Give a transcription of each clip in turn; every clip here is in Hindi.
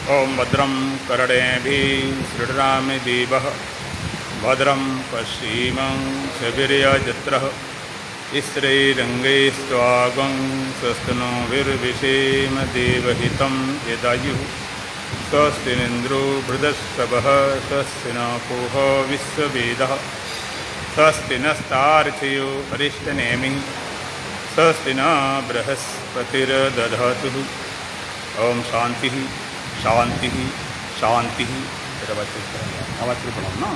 ओं भद्रं कर्णेभिः शृणुयामदेवः भद्रं पश्चिमक्षभिर्यजत्रः स्त्रीरङ्गैस्त्वागं स्वस्तिनोभिर्विषेम देवहितं यदायुः स्वस्ति इन्द्रो वृधस्तवः स्वस्ति न पूषो विश्ववेदः स्वस्ति नस्तार्क्ष्यो अरिष्टनेमिः स्वस्ति न बृहस्पतिर्दधातु। ओम शांति शांति शांति। आवाज से पढ़ो ना,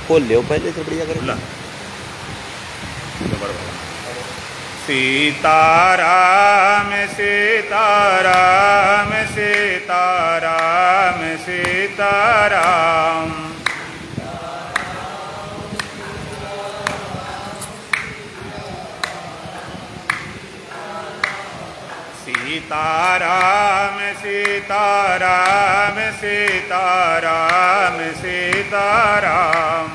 खोल लो पहले से बढ़िया करो। सीताराम सीताराम सीताराम सीताराम सीताराम सीताराम सीताराम सीताराम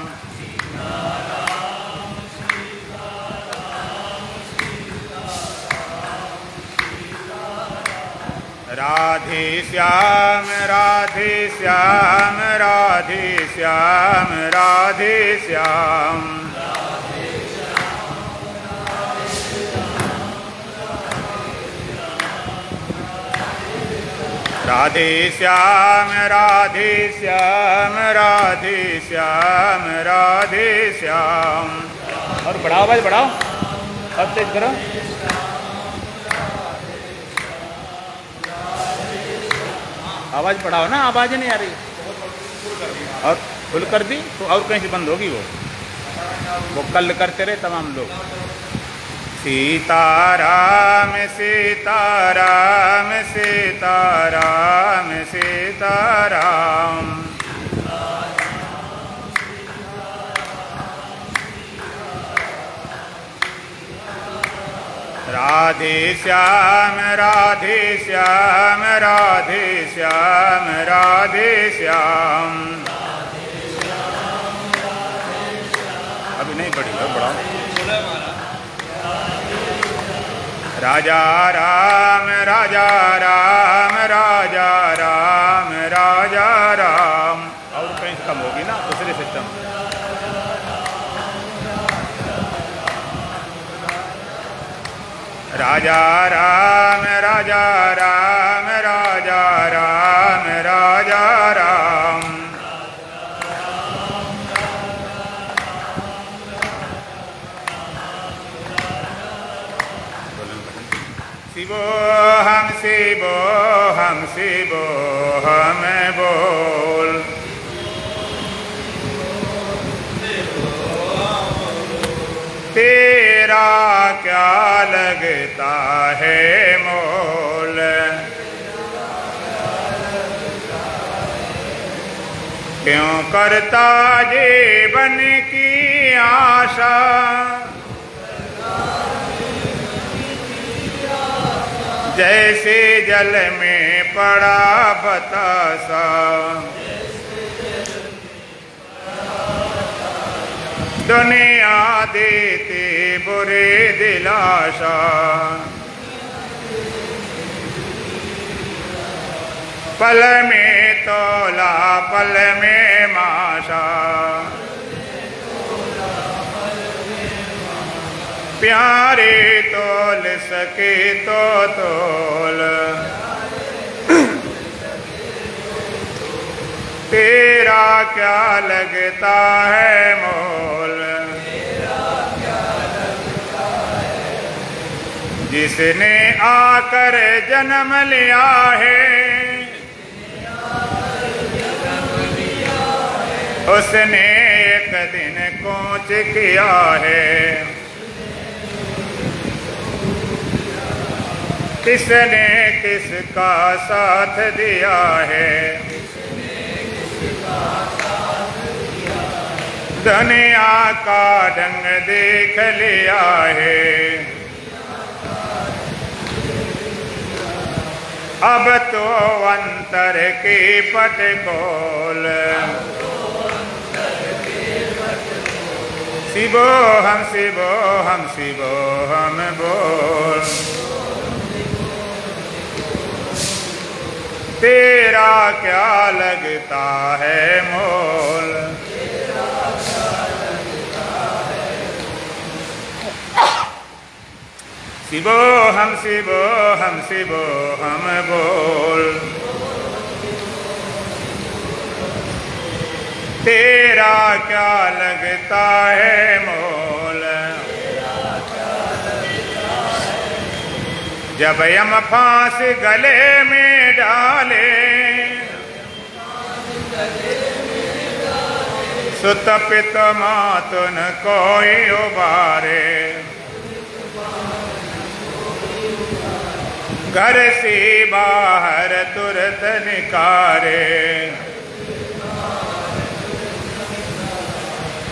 राधे श्याम राधे श्याम राधे श्याम राधे श्याम राधे श्याम राधे श्याम राधे श्याम राधे श्याम। और बढ़ाओ, आवाज बढ़ाओ, अब तेज करो। आवाज बढ़ाओ ना, आवाज नहीं आ रही। और फुल कर दी तो और कहीं से बंद होगी वो कल करते रहे तमाम लोग। सीताराम सीताराम सीताराम सीताराम राधे श्याम राधे श्याम राधे श्याम राधे श्याम। अभी नहीं बढ़ी, अब बढ़ाओ। राजा राम राजा राम राजा राम राजा राम। और कहीं कम होगी ना दूसरे सिस्टम। राजा राम राजा राम राजा राम राजा राम। शिवोहम शिवोहम शिवोहम बोल। तेरा क्या लगता है मोल, क्यों करता जीवन की आशा, जैसे जल में पड़ा बतासा, दुनिया देती बुरे दिलासा, पल में तोला पल में माशा, प्यारे तोल सके तो तोल, तेरा क्या लगता है मोल, जिसने आकर जन्म लिया है, उसने एक दिन कूच किया है। किसने किसका साथ दिया है, दुनिया का ढंग देख लिया है। अब तो अंतर की पट खोल, शिवोहम शिवोहम शिवोहम बोल। तेरा क्या लगता है मोल। शिवो हम शिवो हम शिवो हम बोल। तेरा क्या लगता है मोल। जब यम फांस गले में डाले, सुत पित मातुन कोई उबारे। घर से बाहर तुरत निकारे,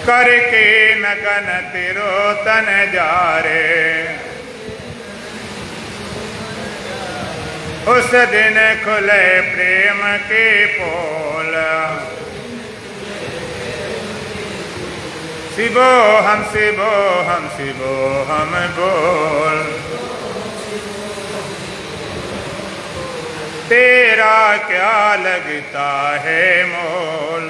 करके नगन तिरोतन जारे। उस दिन खुले प्रेम के पोल। शिवो हम शिवो हम शिवो हम बोल। तेरा क्या लगता है मोल।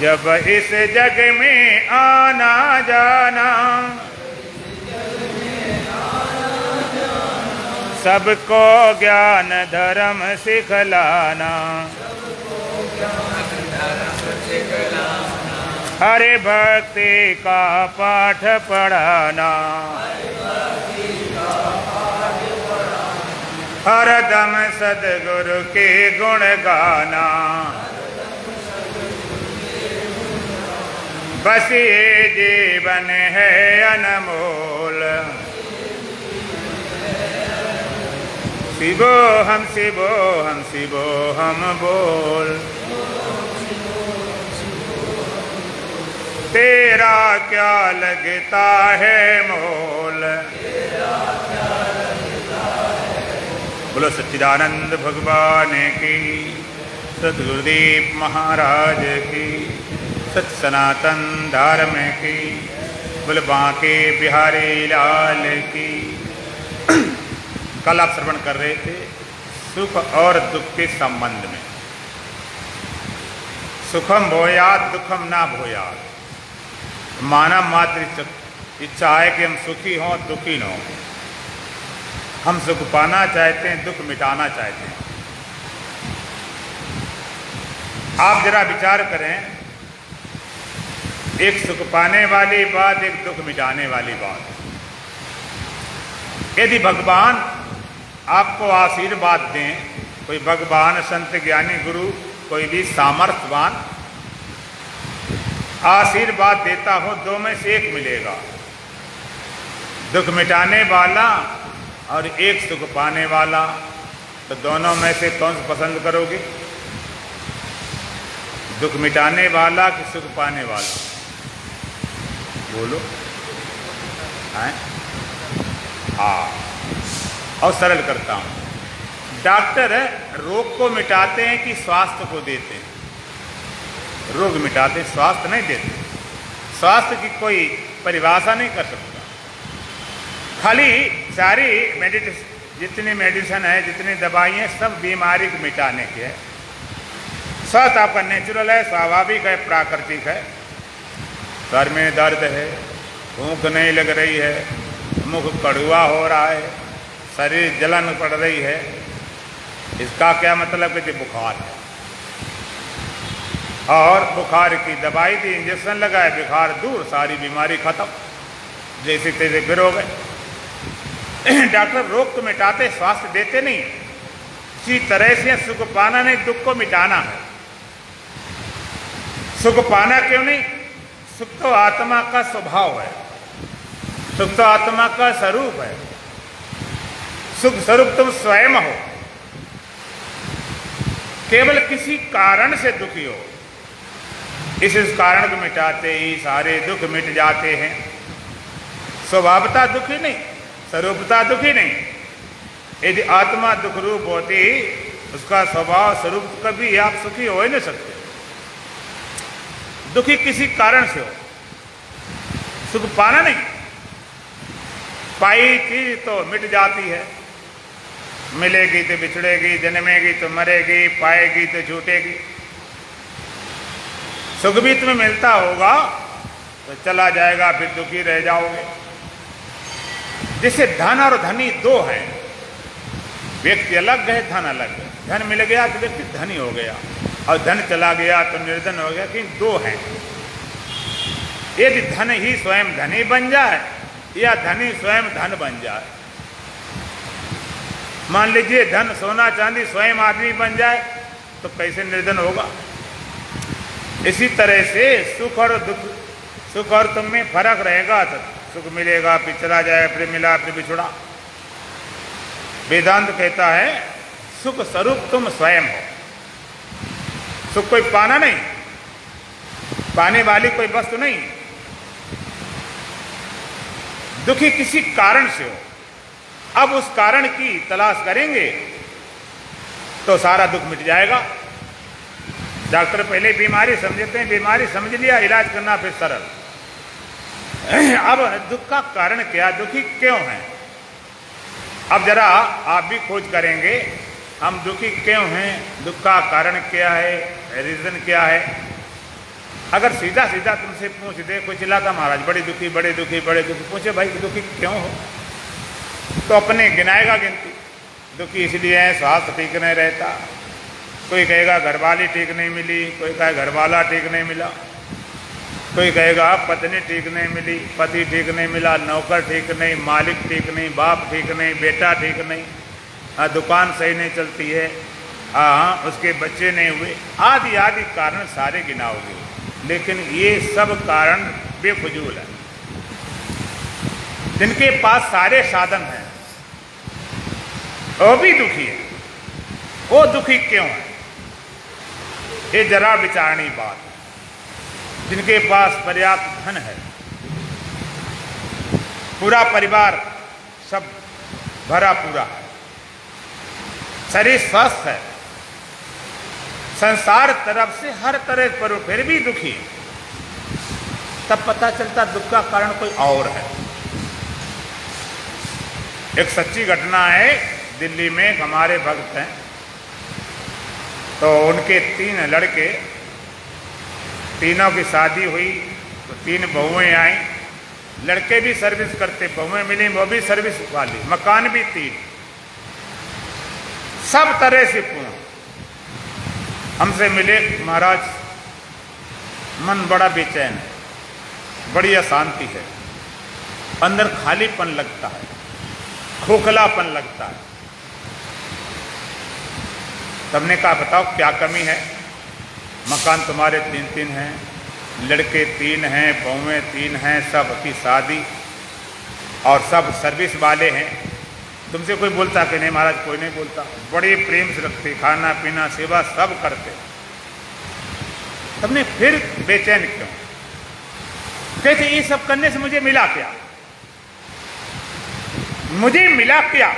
जब इस जग में आना जाना, सबको ज्ञान धर्म सिखलाना। हरे भक्ति का पाठ पढ़ाना। हरदम सद्गुरु के गुण गाना। बस ये जीवन है अनमोल। शिवो हम शिवो हम शिवो हम बोल। तेरा क्या लगता है मोल। बोलो सच्चिदानंद भगवान की, सद्गुरुदेव महाराज की, सच सनातन धर्म की, बोलो बांके बिहारी लाल की। कल आप श्रवण कर रहे थे सुख और दुख के संबंध में। सुखम भोयात दुखम ना भोयात। मानव मात्र इच्छा है कि हम सुखी हों दुखी न हों। हम सुख पाना चाहते हैं, दुख मिटाना चाहते हैं। आप जरा विचार करें, एक सुख पाने वाली बात, एक दुख मिटाने वाली बात। यदि भगवान आपको आशीर्वाद दें, कोई भगवान संत ज्ञानी गुरु कोई भी सामर्थ्यवान आशीर्वाद देता हो, दो में से एक मिलेगा। दुख मिटाने वाला और एक सुख पाने वाला, तो दोनों में से कौन सा पसंद करोगे? दुख मिटाने वाला कि सुख पाने वाला? बोलो। हैं? हाँ। और सरल करता हूँ, डॉक्टर रोग को मिटाते हैं कि स्वास्थ्य को देते हैं? रोग मिटाते, स्वास्थ्य नहीं देते। स्वास्थ्य की कोई परिभाषा नहीं कर सकता। खाली सारी जितनी मेडिसिन है, जितनी दवाई हैं, सब बीमारी को मिटाने के है। स्वास्थ्य आपका नेचुरल है, स्वाभाविक है, प्राकृतिक है। सर में दर्द है, भूख नहीं लग रही है, मुख कड़ुआ हो रहा है, शरीर जलन पड़ रही है, इसका क्या मतलब कि बुखार है। और बुखार की दवाई दी, इंजेक्शन लगाए, बुखार दूर, सारी बीमारी खत्म, जैसे तैसे फिर हो गए। डॉक्टर रोग तो मिटाते, स्वास्थ्य देते नहीं। इसी तरह से सुख पाना नहीं, दुख को मिटाना है। सुख पाना क्यों नहीं? सुख तो आत्मा का स्वभाव है, सुख तो आत्मा का स्वरूप है। सुख स्वरूप तुम स्वयं हो, केवल किसी कारण से दुखी हो। इस कारण को मिटाते ही सारे दुख मिट जाते हैं। स्वभावता दुखी नहीं, स्वरूपता दुखी नहीं। यदि आत्मा दुख रूप होती, उसका स्वभाव स्वरूप कभी आप सुखी हो ही नहीं सकते। दुखी किसी कारण से हो, सुख पाना नहीं। पाई चीज तो मिट जाती है, मिलेगी तो बिछड़ेगी, जन्मेगी तो मरेगी, पाएगी तो छूटेगी। सुख भी तुम्हें मिलता होगा तो चला जाएगा, फिर दुखी रह जाओगे। जैसे धन और धनी दो हैं, व्यक्ति अलग है, धन अलग है। धन मिल गया तो व्यक्ति धनी हो गया, और धन चला गया तो निर्धन हो गया। कि दो हैं, यदि धन ही स्वयं धनी बन जाए या धनी स्वयं धन बन जाए। मान लीजिए धन सोना चांदी स्वयं आदमी बन जाए तो कैसे निर्धन होगा। इसी तरह से सुख और दुख, सुख और तुम में फर्क रहेगा तो सुख मिलेगा फिर चला जाए, फिर मिला फिर बिछुड़ा। वेदांत कहता है सुख स्वरूप तुम स्वयं हो। सुख कोई पाना नहीं, पाने वाली कोई वस्तु नहीं। दुखी किसी कारण से हो, अब उस कारण की तलाश करेंगे तो सारा दुख मिट जाएगा। डॉक्टर पहले बीमारी समझते हैं, बीमारी समझ लिया, इलाज करना फिर सरल। अब दुख का कारण क्या, दुखी क्यों हैं, अब जरा आप भी खोज करेंगे हम दुखी क्यों हैं, दुख का कारण क्या है, रीजन क्या है। अगर सीधा सीधा तुमसे पूछ दे, कोई चिल्लाता महाराज बड़े दुखी बड़े दुखी बड़े दुखी, पूछे भाई दुखी क्यों हो, तो अपने गिनाएगा गिनती। दुखी इसलिए है स्वास्थ्य ठीक नहीं रहता, कोई कहेगा घरवाली ठीक नहीं मिली, कोई कहे घरवाला ठीक नहीं मिला, कोई कहेगा पत्नी ठीक नहीं मिली, पति ठीक नहीं मिला, नौकर ठीक नहीं, मालिक ठीक नहीं, बाप ठीक नहीं, बेटा ठीक नहीं, दुकान सही नहीं चलती है, उसके बच्चे नहीं हुए, आदि आदि कारण सारे गिनाओगे। लेकिन ये सब कारण बेफजूल है। जिनके पास सारे साधन हैं वो भी दुखी है, वो दुखी क्यों है, ये जरा विचारणी बात है। जिनके पास पर्याप्त धन है, पूरा परिवार सब भरा पूरा है, शरीर स्वस्थ है, संसार तरफ से हर तरह पर, फिर भी दुखी, तब पता चलता दुख का कारण कोई और है। एक सच्ची घटना है, दिल्ली में एक हमारे भक्त हैं, तो उनके 3 लड़के, तीनों की शादी हुई तो 3 बहुएं आई, लड़के भी सर्विस करते, बहुएं मिली वो भी सर्विस वाली, मकान भी 3, सब तरह से पूर्ण। हमसे मिले, महाराज मन बड़ा बेचैन है, बड़ी अशांति है, अंदर खालीपन लगता है, खोखलापन लगता है। सबने कहा बताओ क्या कमी है, मकान तुम्हारे 3-3 हैं, लड़के 3 हैं, बहुएं 3 हैं, सब की शादी और सब सर्विस वाले हैं, तुमसे कोई बोलता कि नहीं महाराज, कोई नहीं बोलता, बड़े प्रेम से रखते, खाना पीना सेवा सब करते। तुमने फिर बेचैन क्यों, कहते ये सब करने से मुझे मिला क्या, मुझे मिला क्या,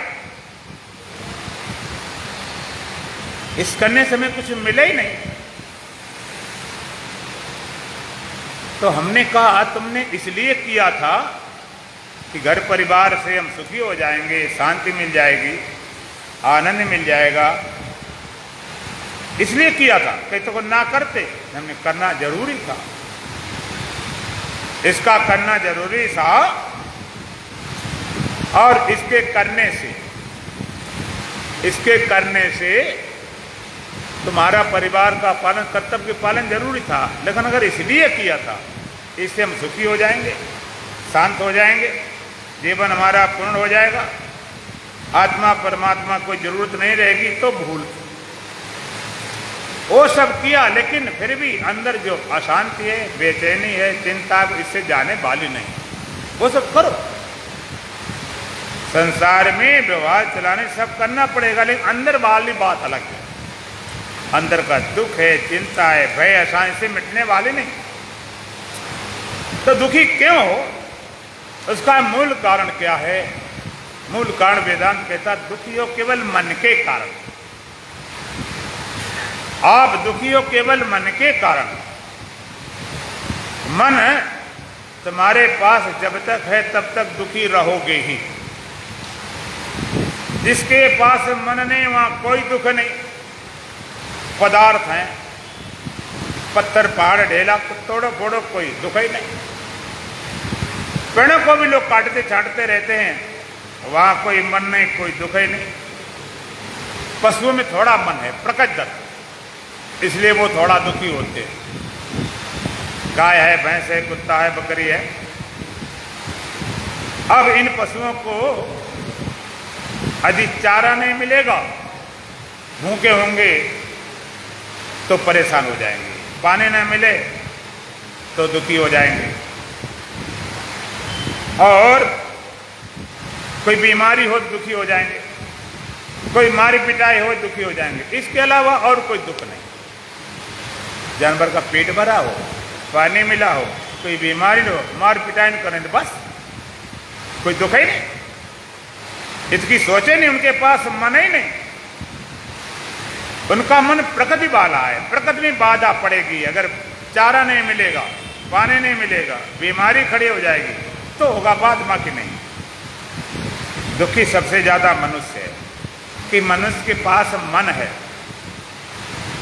इस करने से हमें कुछ मिला ही नहीं। तो हमने कहा तुमने इसलिए किया था कि घर परिवार से हम सुखी हो जाएंगे, शांति मिल जाएगी, आनंद मिल जाएगा, इसलिए किया था। कहीं तो ना करते, हमने करना जरूरी था, इसका करना जरूरी था, और इसके करने से तुम्हारा परिवार का पालन, कर्तव्य के पालन जरूरी था। लेकिन अगर इसलिए किया था, इससे हम सुखी हो जाएंगे, शांत हो जाएंगे, जीवन हमारा पूर्ण हो जाएगा, आत्मा परमात्मा कोई जरूरत नहीं रहेगी, तो भूल वो सब किया। लेकिन फिर भी अंदर जो अशांति है, बेचैनी है, चिंता, इससे जाने वाली नहीं, वो सब करो। संसार में व्यवहार चलाने सब करना पड़ेगा, लेकिन अंदर वाली बात अलग है। अंदर का दुख है, चिंता है, भय, अशांति से मिटने वाले नहीं। तो दुखी क्यों हो, उसका मूल कारण क्या है? मूल कारण वेदांत कहता दुखी हो केवल मन के कारण। आप दुखी हो केवल मन के कारण। मन तुम्हारे पास जब तक है तब तक दुखी रहोगे ही। जिसके पास मन नहीं वहां कोई दुख नहीं। पदार्थ हैं, पत्थर पहाड़ ढेला तोड़ो फोड़ो कोई दुख ही नहीं। पेड़ों को भी लोग काटते छाटते रहते हैं, वहां कोई मन नहीं कोई दुख ही नहीं। पशुओं में थोड़ा मन है प्रकृतिदत्त, इसलिए वो थोड़ा दुखी होते हैं। गाय है, भैंस है, कुत्ता है, बकरी है। अब इन पशुओं को यदि चारा नहीं मिलेगा, भूखे होंगे तो परेशान हो जाएंगे, पानी न मिले तो दुखी हो जाएंगे, और कोई बीमारी हो तो दुखी हो जाएंगे, कोई मारी पिटाई हो दुखी हो जाएंगे। इसके अलावा और कोई दुख नहीं। जानवर का पेट भरा हो, पानी मिला हो, कोई बीमारी हो, मार पिटाई न करें तो बस कोई दुख ही नहीं। इसकी सोचे नहीं, उनके पास मन ही नहीं। उनका मन प्रकृति वाला है, प्रकृति में बाधा पड़ेगी। अगर चारा नहीं मिलेगा, पानी नहीं मिलेगा, बीमारी खड़ी हो जाएगी तो होगा बात, बाकी नहीं। दुखी सबसे ज्यादा मनुष्य है कि मनुष्य के पास मन है,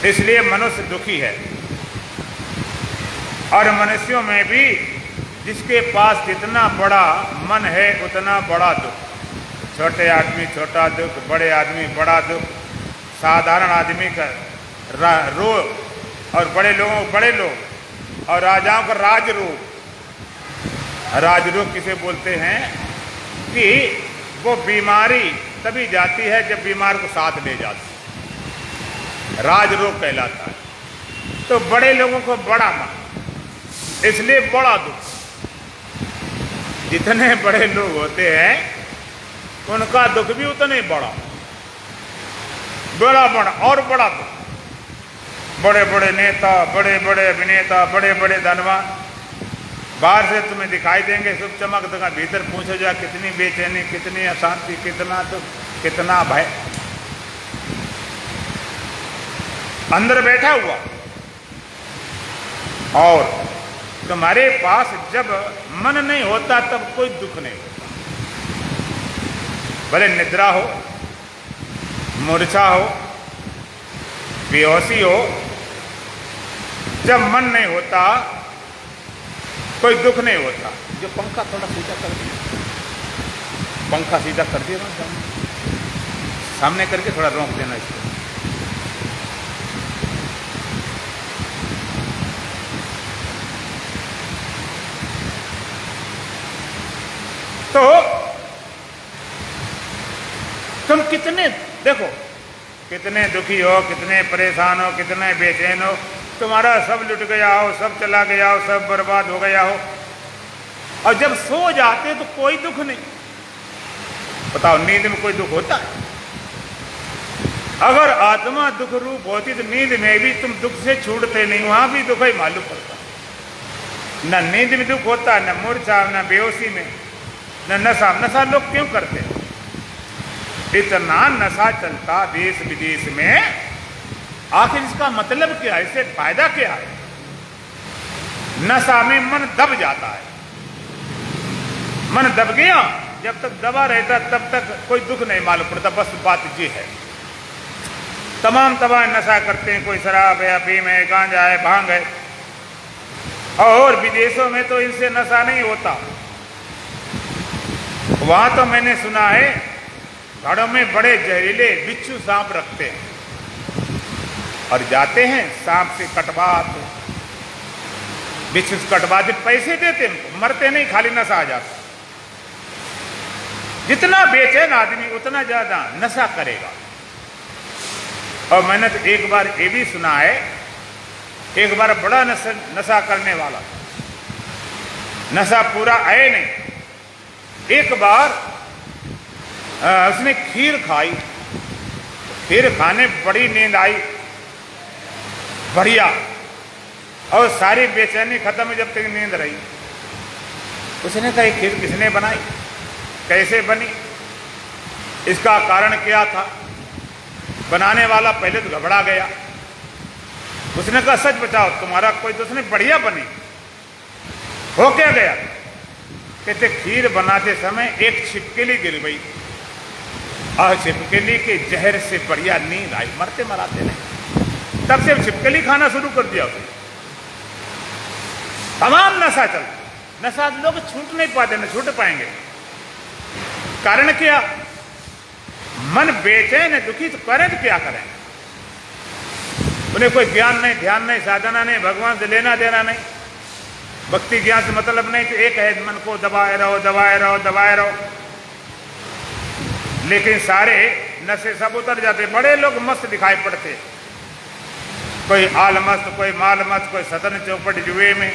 इसलिए मनुष्य दुखी है। और मनुष्यों में भी जिसके पास जितना बड़ा मन है उतना बड़ा दुख। छोटे आदमी छोटा दुख, बड़े आदमी बड़ा दुख, साधारण आदमी का रोग और बड़े लोगों को बड़े लोग, और राजाओं का राजरोग। राजरोग किसे बोलते हैं कि वो बीमारी तभी जाती है जब बीमार को साथ ले जाती है, राजरोग कहलाता है। तो बड़े लोगों को बड़ा मन, इसलिए बड़ा दुख। जितने बड़े लोग होते हैं उनका दुख भी उतना ही बड़ा बड़ा और बड़ा दुख। बड़े बड़े नेता, बड़े बड़े अभिनेता, बड़े बड़े धनवान बाहर से तुम्हें दिखाई देंगे सब चमक दगा, भीतर पूछो जा कितनी बेचैनी, कितनी अशांति, कितना दुख, कितना भय अंदर बैठा हुआ। और तुम्हारे पास जब मन नहीं होता तब कोई दुख नहीं होता। भले निद्रा हो, मूर्छा हो, बेहोशी हो, जब मन नहीं होता कोई दुख नहीं होता। जो पंखा थोड़ा सीधा कर दिया, पंखा सीधा कर दिया ना सामने करके थोड़ा रोक देना इसको। तो तुम कितने देखो, कितने दुखी हो, कितने परेशान हो, कितने बेचैन हो, तुम्हारा सब लुट गया हो, सब चला गया हो, सब बर्बाद हो गया हो, और जब सो जाते तो कोई दुख नहीं। बताओ नींद में कोई दुख होता है? अगर आत्मा दुख रूप होती तो नींद में भी तुम दुख से छूटते नहीं, वहां भी दुख ही मालूम पड़ता। न नींद में दुख होता, न मूर्छा, न बेहोशी में, न नशा। नशा लोग क्यों करते हैं? इतना नशा चलता देश विदेश में, आखिर इसका मतलब क्या है? इससे फायदा क्या है? नशा में मन दब जाता है। मन दब गया, जब तक दबा रहता तब तक कोई दुख नहीं मालूम पड़ता। बस बात ये है। तमाम नशा करते हैं, कोई शराब है, अफीम है, गांजा है, भांग है, और विदेशों में तो इनसे नशा नहीं होता। वहां तो मैंने सुना है घड़ों में बड़े जहरीले बिच्छू सांप रखते हैं और जाते हैं सांप से कटवाते, बिच्छू से कटवाते, पैसे देते हैं, मरते नहीं, खाली नशा आ जाता। जितना बेचैन आदमी उतना ज्यादा नशा करेगा। और मैंने तो एक बार ये भी सुना है, एक बार बड़ा नशा करने वाला, नशा पूरा आए नहीं, एक बार उसने खीर खाई, खीर खाने बड़ी नींद आई बढ़िया, और सारी बेचैनी खत्म जब तक नींद रही। उसने कहा खीर किसने बनाई, कैसे बनी, इसका कारण क्या था? बनाने वाला पहले तो घबरा गया। उसने कहा सच बताओ तुम्हारा कोई दोस्त ने, बढ़िया बनी, हो क्या गया? कहते खीर बनाते समय एक छिपकली गिर गई और छिपकली के जहर से बढ़िया नींद आई, मरते मराते नहीं। तब से छिपकली खाना शुरू कर दिया उसने। तमाम नशा चलता, नशा लोग छूट नहीं पाते, न छूट पाएंगे। कारण क्या? मन बेचैन है, दुखी, तो करें तो क्या करें? उन्हें कोई ज्ञान नहीं, ध्यान नहीं, साधना नहीं, भगवान से लेना देना नहीं, भक्ति ज्ञान से मतलब नहीं, तो एक है मन को दबाए रहो, दबाए रहो, दबाए रहो। लेकिन सारे नशे सब उतर जाते। बड़े लोग मस्त दिखाई पड़ते, कोई आल मस्त, कोई माल मस्त, कोई सतन चौपट जुए में,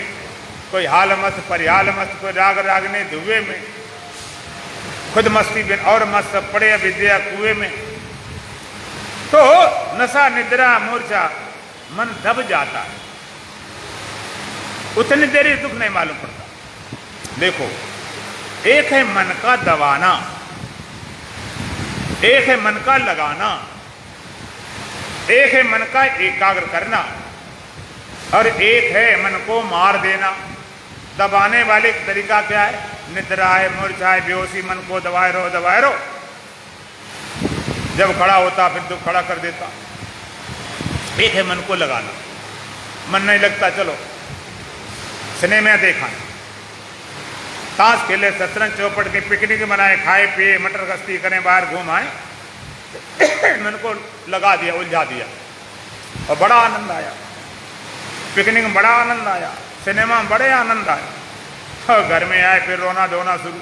कोई हाल मस्त परिहाल मस्त, कोई राग रागने धुए में, खुद मस्ती बिन और मस्त पड़े विद्या कुएं में। तो नशा, निद्रा, मूर्छा, मन दब जाता है, उतनी देर ही दुख नहीं मालूम पड़ता। देखो, एक है मन का दबाना, एक है मन का लगाना, एक है मन का एकाग्र करना, और एक है मन को मार देना। दबाने वाले का तरीका क्या है? निद्रा है, मूर्छा है, बेहोशी, मन को दबाए रहो, दबाए रहो। जब खड़ा होता फिर दुख खड़ा कर देता। एक है मन को लगाना, मन नहीं लगता, चलो सिनेमा देखा, ताश खेले, शतरंज चौपट की पिकनिक मनाए, खाए पिए, मटर गश्ती करें, बाहर घूम आए, मन को लगा दिया, उलझा दिया, और बड़ा आनंद आया। पिकनिक में बड़ा आनंद आया, सिनेमा में बड़े आनंद आया, और घर में आए फिर रोना धोना शुरू।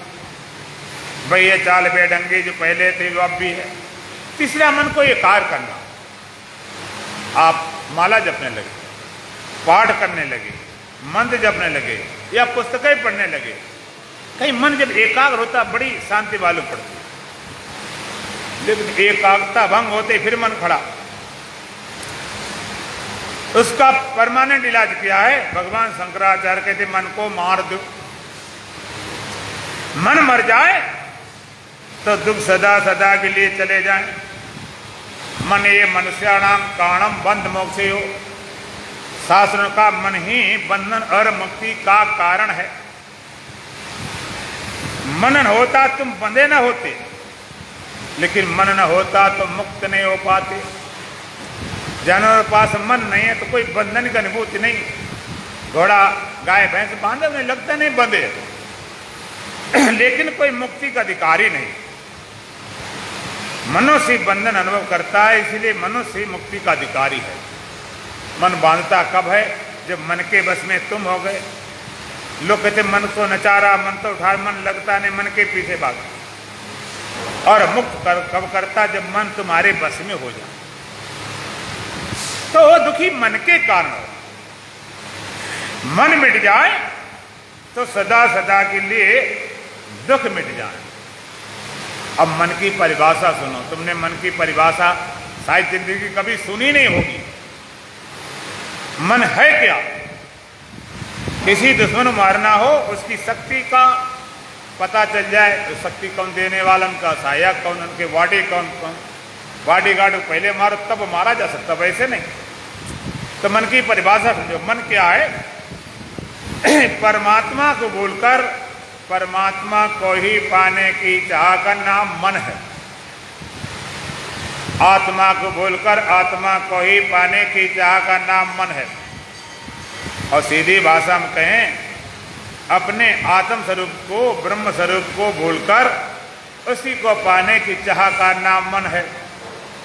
भाई ये चाल बेढंगी जो पहले थे वो अब भी है। तीसरा, मन को एकाग्र करना। आप माला जपने लगे, पाठ करने लगे, मंत्र जपने लगे, या पुस्तकें पढ़ने लगे, कहीं मन जब एकाग्र होता बड़ी शांति मालूम पड़ती। लेकिन एकाग्रता भंग होते फिर मन खड़ा। उसका परमानेंट इलाज क्या है? भगवान शंकराचार्य कहते मन को मार दो। मन मर जाए तो दुख सदा सदा के लिए चले जाए। मन ये मनुष्याणाम कारणम बंध मोक्षे हो। शास्त्रों का मन ही बंधन और मुक्ति का कारण है। मन न होता तुम बंधे न होते, लेकिन मन न होता तो मुक्त नहीं हो पाते। जानवर के पास मन नहीं है तो कोई बंधन की अनुभूति नहीं। घोड़ा गाय भैंस बांधे उन्हें लगता नहीं बंधे, लेकिन कोई मुक्ति का अधिकारी नहीं। मनुष्य बंधन अनुभव करता है, इसलिए मनुष्य मुक्ति का अधिकारी है। मन बांधता कब है? जब मन के बस में तुम हो गए। लोग कहते मन को नचारा, मन तो उठा, मन लगता नहीं, मन के पीछे भाग। और मुक्त कब करता? जब मन तुम्हारे बस में हो जाए। तो दुखी मन के कारण हो। मन मिट जाए तो सदा सदा के लिए दुख मिट जाए। अब मन की परिभाषा सुनो। तुमने मन की परिभाषा शायद जिंदगी कभी सुनी नहीं होगी। मन है क्या? किसी दुश्मन मारना हो, उसकी शक्ति का पता चल जाए तो शक्ति कौन देने वाला, उनका सहायक कौन, उनके बॉडी कौन, बॉडी गार्ड को पहले मारो तब मारा जा सकता, वैसे नहीं। तो मन की परिभाषा समझो। मन क्या है? परमात्मा को भूलकर परमात्मा को ही पाने की चाह का नाम मन है। आत्मा को भूलकर आत्मा को ही पाने की चाह का नाम मन है। और सीधी भाषा में कहें, अपने आत्म स्वरूप को, ब्रह्म स्वरूप को भूलकर उसी को पाने की चाह का नाम मन है।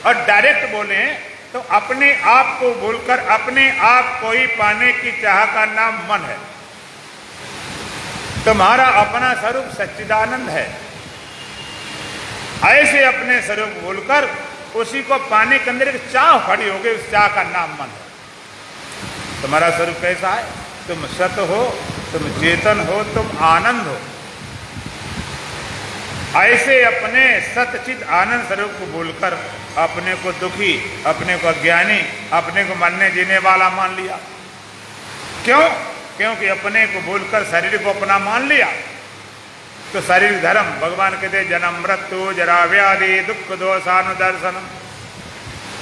और डायरेक्ट बोले तो अपने आप को भूलकर अपने आप को ही पाने की चाह का नाम मन है। तुम्हारा अपना स्वरूप सच्चिदानंद है। ऐसे अपने स्वरूप भूलकर उसी को पाने के अंदर एक चाह खड़ी हो गई, उस चाह का नाम मन है। तुम्हारा स्वरूप कैसा है? तुम सत हो, तुम चेतन हो, तुम आनंद हो। ऐसे अपने सतचित आनंद स्वरूप को भूलकर अपने को दुखी, अपने को अज्ञानी, अपने को मरने जीने वाला मान लिया। क्यों? क्योंकि अपने को भूलकर शरीर को अपना मान लिया। तो शरीर धर्म, भगवान कहते जन्म मृत्यु जरा व्याधि दुख दोषानुदर्शन।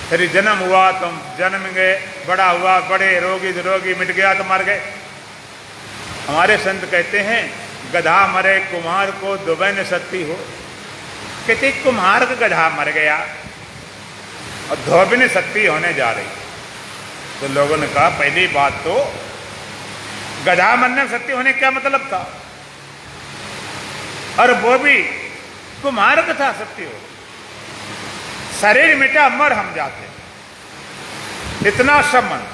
शरीर जन्म हुआ तुम जन्म गए, बड़ा हुआ बड़े, रोगी रोगी, मिट गया तो मर गए। हमारे संत कहते हैं गधा मरे कुम्हार को दुबई न सत्ती हो। कहते कुम्हार का गधा मर गया और धोबिन शक्ति होने जा रही। तो लोगों ने कहा पहली बात तो गधा मरने में शक्ति होने क्या मतलब था, और वो भी कुम्हार का था शक्ति हो, शरीर मिटा मर हम जाते, इतना संबंध।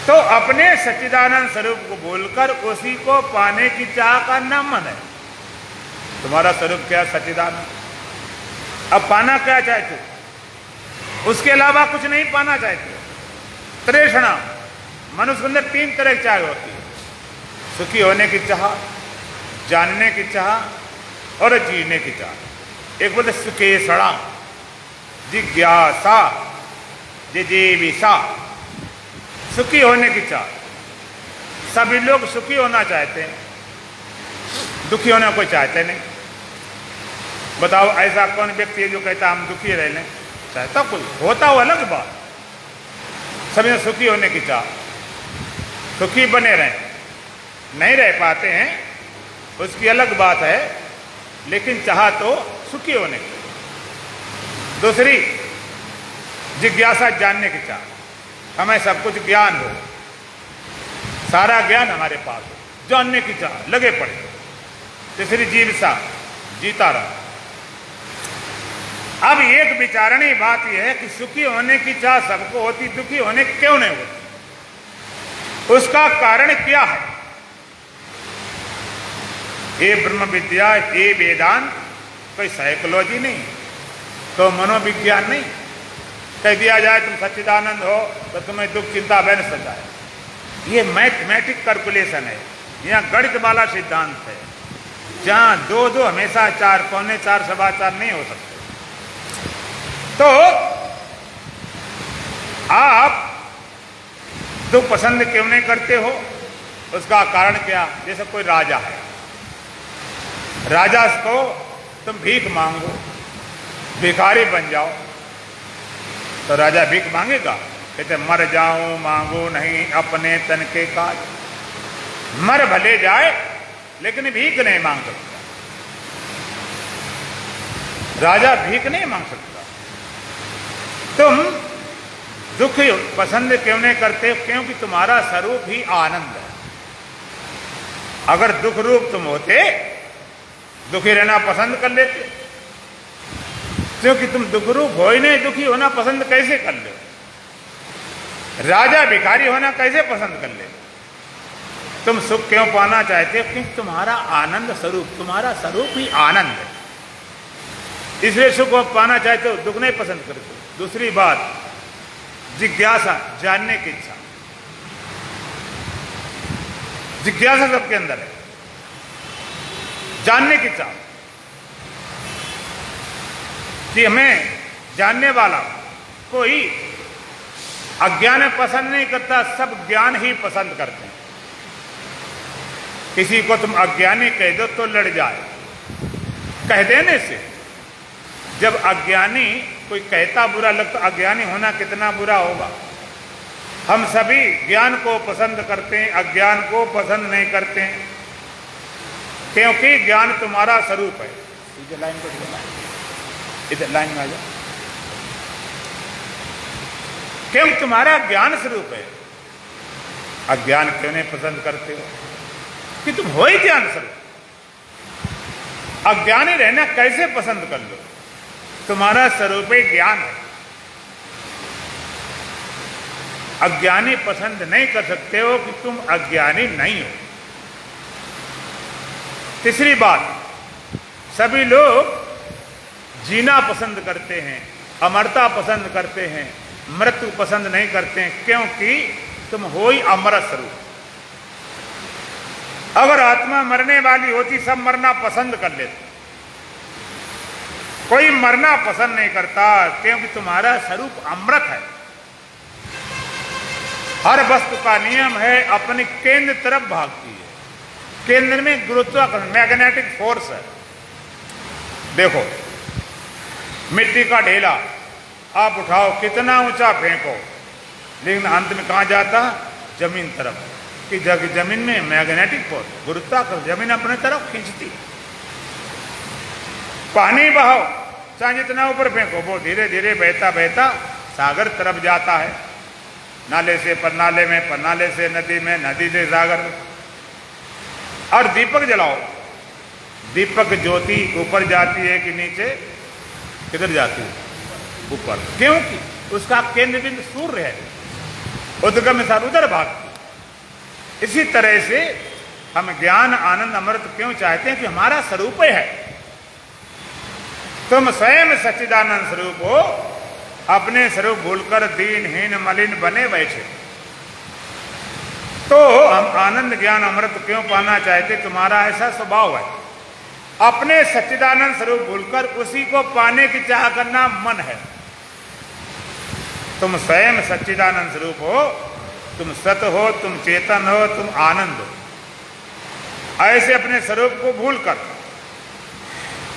तो अपने सच्चिदानंद स्वरूप को बोलकर उसी को पाने की चाह का न मन है। तुम्हारा स्वरूप क्या सच्चिदानंद, अब पाना क्या चाहते हो, उसके अलावा कुछ नहीं पाना चाहते। तृष्णा, मनुष्य के अंदर 3 तरह की चाह होती है, सुखी होने की चाह, जानने की चाह और जीने की चाह। एक बोलते सुखेषणा, जिज्ञासा, जिजीविषा, सुखी होने की चाह। सभी लोग सुखी होना चाहते हैं, दुखी होना कोई चाहते नहीं। बताओ ऐसा कौन व्यक्ति है जो कहता हम दुखी रह लें, चाहता कोई, होता हो अलग बात। सभी ने सुखी होने की चाह, सुखी बने रहें, नहीं रह पाते हैं उसकी अलग बात है, लेकिन चाह तो सुखी होने की। दूसरी जिज्ञासा, जानने की चाह, हमें सब कुछ ज्ञान हो, सारा ज्ञान हमारे पास हो, जानने की चाह, लगे पड़े। तीसरी जीविषा, जीता रहा। अब एक विचारणी बात यह है कि सुखी होने की चाह सबको होती, दुखी होने क्यों नहीं होती, उसका कारण क्या है? ये ब्रह्म विद्या, ये वेदांत कोई साइकोलॉजी नहीं, तो मनोविज्ञान नहीं। कह दिया जाए तुम सच्चिदानंद हो तो तुम्हें दुख चिंता बन सकता है। ये मैथमेटिक कैलकुलेशन है, यहाँ गणित वाला सिद्धांत है, जहां 2 हमेशा 4, पौने 4, सवा 4 नहीं हो सकते। तो आप दुख पसंद क्यों नहीं करते हो, उसका कारण क्या? जैसे कोई राजा है, राजा को तुम भीख मांगो, भिखारी बन जाओ, तो राजा भीख मांगेगा? कहते मर जाऊं मांगो नहीं अपने तन के काज। मर भले जाए लेकिन भीख नहीं मांग सकता, राजा भीख नहीं मांग सकता। तुम दुख पसंद क्यों नहीं करते? क्योंकि तुम्हारा स्वरूप ही आनंद है। अगर दुख रूप तुम होते, दुखी रहना पसंद कर लेते, क्योंकि तुम दुख रूप हो ही नहीं, दुखी होना पसंद कैसे कर ले? राजा भिखारी होना कैसे पसंद कर ले? तुम सुख क्यों पाना चाहते हो? क्योंकि तुम्हारा आनंद स्वरूप, तुम्हारा स्वरूप ही आनंद है, इसलिए सुख पाना चाहते हो, दुख नहीं पसंद करते। दूसरी बात जिज्ञासा, जानने की इच्छा। जिज्ञासा सबके अंदर है, जानने की इच्छा कि हमें जानने वाला कोई अज्ञान पसंद नहीं करता, सब ज्ञान ही पसंद करते हैं। किसी को तुम अज्ञानी कह दो तो लड़ जाए, कह देने से। जब अज्ञानी कोई कहता बुरा लगता, अज्ञानी होना कितना बुरा होगा। हम सभी ज्ञान को पसंद करते हैं, अज्ञान को पसंद नहीं करते हैं, क्योंकि ज्ञान तुम्हारा स्वरूप है। इधर लाइन को इधर लाइन में आ जाओ। क्योंकि तुम्हारा ज्ञान स्वरूप है। अज्ञान क्यों नहीं पसंद करते हो? कि तुम हो ही ज्ञान स्वरूप। अज्ञानी रहना कैसे पसंद कर लो? तुम्हारा स्वरूप ही ज्ञान है। अज्ञानी पसंद नहीं कर सकते हो कि तुम अज्ञानी नहीं हो। तीसरी बात, सभी लोग जीना पसंद करते हैं, अमरता पसंद करते हैं, मृत्यु पसंद नहीं करते हैं, क्योंकि तुम हो ही अमर स्वरूप। अगर आत्मा मरने वाली होती, सब मरना पसंद कर लेते। कोई मरना पसंद नहीं करता, क्योंकि तुम्हारा स्वरूप अमृत है। हर वस्तु का नियम है, अपने केंद्र तरफ भागती है। केंद्र में गुरुत्वाकर्षण, मैग्नेटिक फोर्स है। देखो, मिट्टी का ढेला आप उठाओ, कितना ऊंचा फेंको, लेकिन अंत में कहां जाता? जमीन तरफ। कि जमीन में मैग्नेटिक फोर्स, गुरुत्वाकर्षण, जमीन अपने तरफ खींचती। पानी बहाओ, चाहे जितना ऊपर फेंको, वो धीरे धीरे बहता बहता सागर तरफ जाता है। नाले से परनाले में, परनाले से नदी में, नदी से सागर में। और दीपक जलाओ, दीपक ज्योति ऊपर जाती है कि नीचे? किधर जाती है? ऊपर। क्योंकि उसका केंद्र बिंदु सूर्य है, उद्गम स्थान उधर भागती। इसी तरह से हम ज्ञान आनंद अमृत क्यों चाहते हैं? कि हमारा स्वरूप है। तुम स्वयं सच्चिदानंद स्वरूप हो, अपने स्वरूप भूलकर दीनहीन मलिन बने बैठे। तो हम आनंद ज्ञान अमृत क्यों पाना चाहते? तुम्हारा ऐसा स्वभाव है, अपने सच्चिदानंद स्वरूप भूलकर उसी को पाने की चाह करना मन है। तुम स्वयं सच्चिदानंद स्वरूप हो, तुम सत हो, तुम चेतन हो, तुम आनंद हो। ऐसे अपने स्वरूप को भूलकर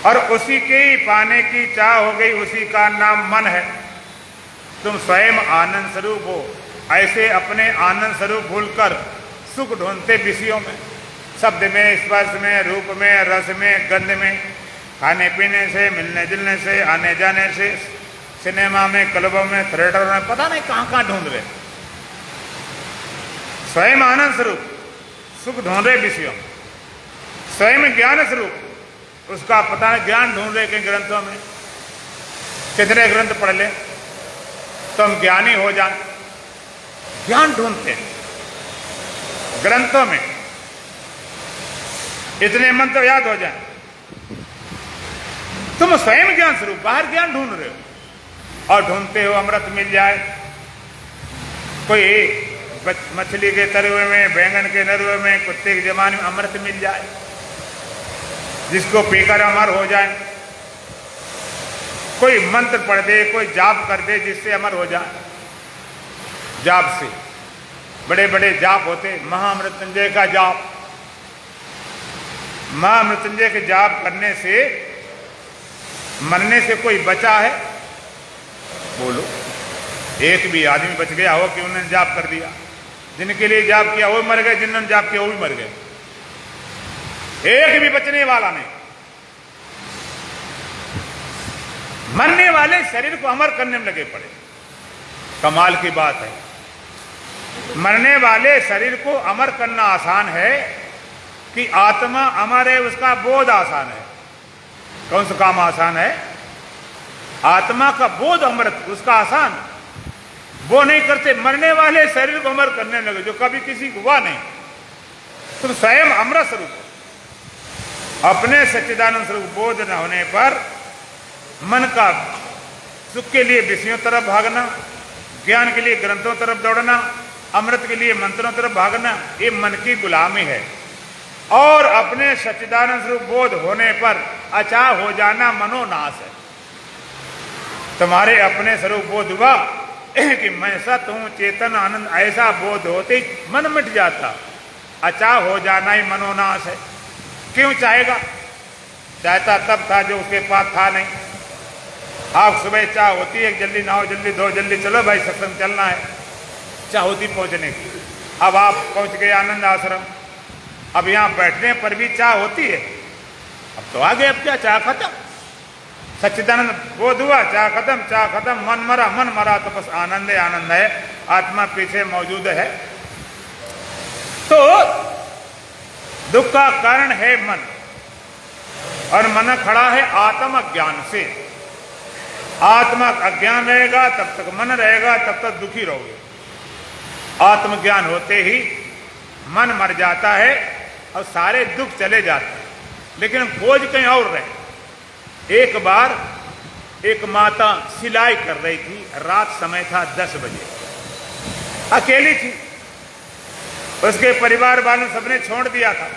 और उसी के ही पाने की चाह हो गई, उसी का नाम मन है। तुम स्वयं आनंद स्वरूप हो, ऐसे अपने आनंद स्वरूप भूलकर सुख ढूंढते विषयों में, शब्द में, स्पर्श में, रूप में, रस में, गंध में, खाने पीने से, मिलने जुलने से, आने जाने से, सिनेमा में, क्लबों में, थिएटर में, पता नहीं कहाँ कहाँ ढूंढ रहे। स्वयं आनंद स्वरूप सुख ढूंढ रहे विषयों, स्वयं ज्ञान स्वरूप उसका पता नहीं ज्ञान ढूंढ रहे कई ग्रंथों में। कितने ग्रंथ पढ़ ले तो हम ज्ञानी हो जाए, ज्ञान ढूंढते हैं ग्रंथों में, इतने मंत्र याद हो जाए। तुम स्वयं ज्ञान स्वरूप बाहर ज्ञान ढूंढ रहे हो और ढूंढते हो अमृत मिल जाए। कोई मछली के तरुए में, बैंगन के नरुए में, कुत्ते के जमाने में अमृत मिल जाए, जिसको पीकर अमर हो जाए। कोई मंत्र पढ़ दे, कोई जाप कर दे जिससे अमर हो जाए। जाप से बड़े बड़े जाप होते, महामृत्युंजय का जाप। महामृत्युंजय के जाप करने से, मरने से कोई बचा है? बोलो, एक भी आदमी बच गया हो कि उन्होंने जाप कर दिया? जिनके लिए जाप किया वो मर गए, जिन्होंने जाप किया वो भी मर गए, एक भी बचने वाला नहीं। मरने वाले शरीर को अमर करने में लगे पड़े। कमाल की बात है, मरने वाले शरीर को अमर करना आसान है कि आत्मा अमर है उसका बोध आसान है? कौन सा काम आसान है? आत्मा का बोध अमृत उसका आसान, वो नहीं करते। मरने वाले शरीर को अमर करने लगे जो कभी किसी को हुआ नहीं। तुम स्वयं अमृत स्वरूप, अपने सच्चिदानंद स्वरूप बोध न होने पर मन का सुख के लिए विषयों तरफ भागना, ज्ञान के लिए ग्रंथों तरफ दौड़ना, अमृत के लिए मंत्रों तरफ भागना, ये मन की गुलामी है। और अपने सच्चिदानंद स्वरूप बोध होने पर अचाह हो जाना मनोनाश है। तुम्हारे अपने स्वरूप बोध हुआ कि मैं सत हूं, चेतन आनंद, ऐसा बोध होते ही मन मिट जाता। अचाह हो जाना ही मनोनाश है। क्यों चाहेगा? चाहता तब था जो उसके पास था नहीं। आप सुबह चाह होती है जल्दी नहाओ, जल्दी धो, जल्दी चलो भाई सत्संग चलना है, चाह होती पहुंचने की। अब आप पहुंच गए आनंद आश्रम, अब यहां बैठने पर भी चाह होती है। अब तो आ गए, अब क्या चाह खत्म, सच्चिदानंद बोध हुआ, चाह खत्म, चाह खत्म, मन मरा तो बस आनंद है, आत्मा पीछे मौजूद है। तो दुख का कारण है मन, और मन खड़ा है आत्म ज्ञान से। आत्मा अज्ञान रहेगा तब तक मन रहेगा, तब तक दुखी रहोगे। आत्मज्ञान होते ही मन मर जाता है और सारे दुख चले जाते हैं। लेकिन खोज कहीं और रहे। एक बार एक माता सिलाई कर रही थी, रात समय था 10 बजे, अकेली थी, उसके परिवार वालों सबने छोड़ दिया था,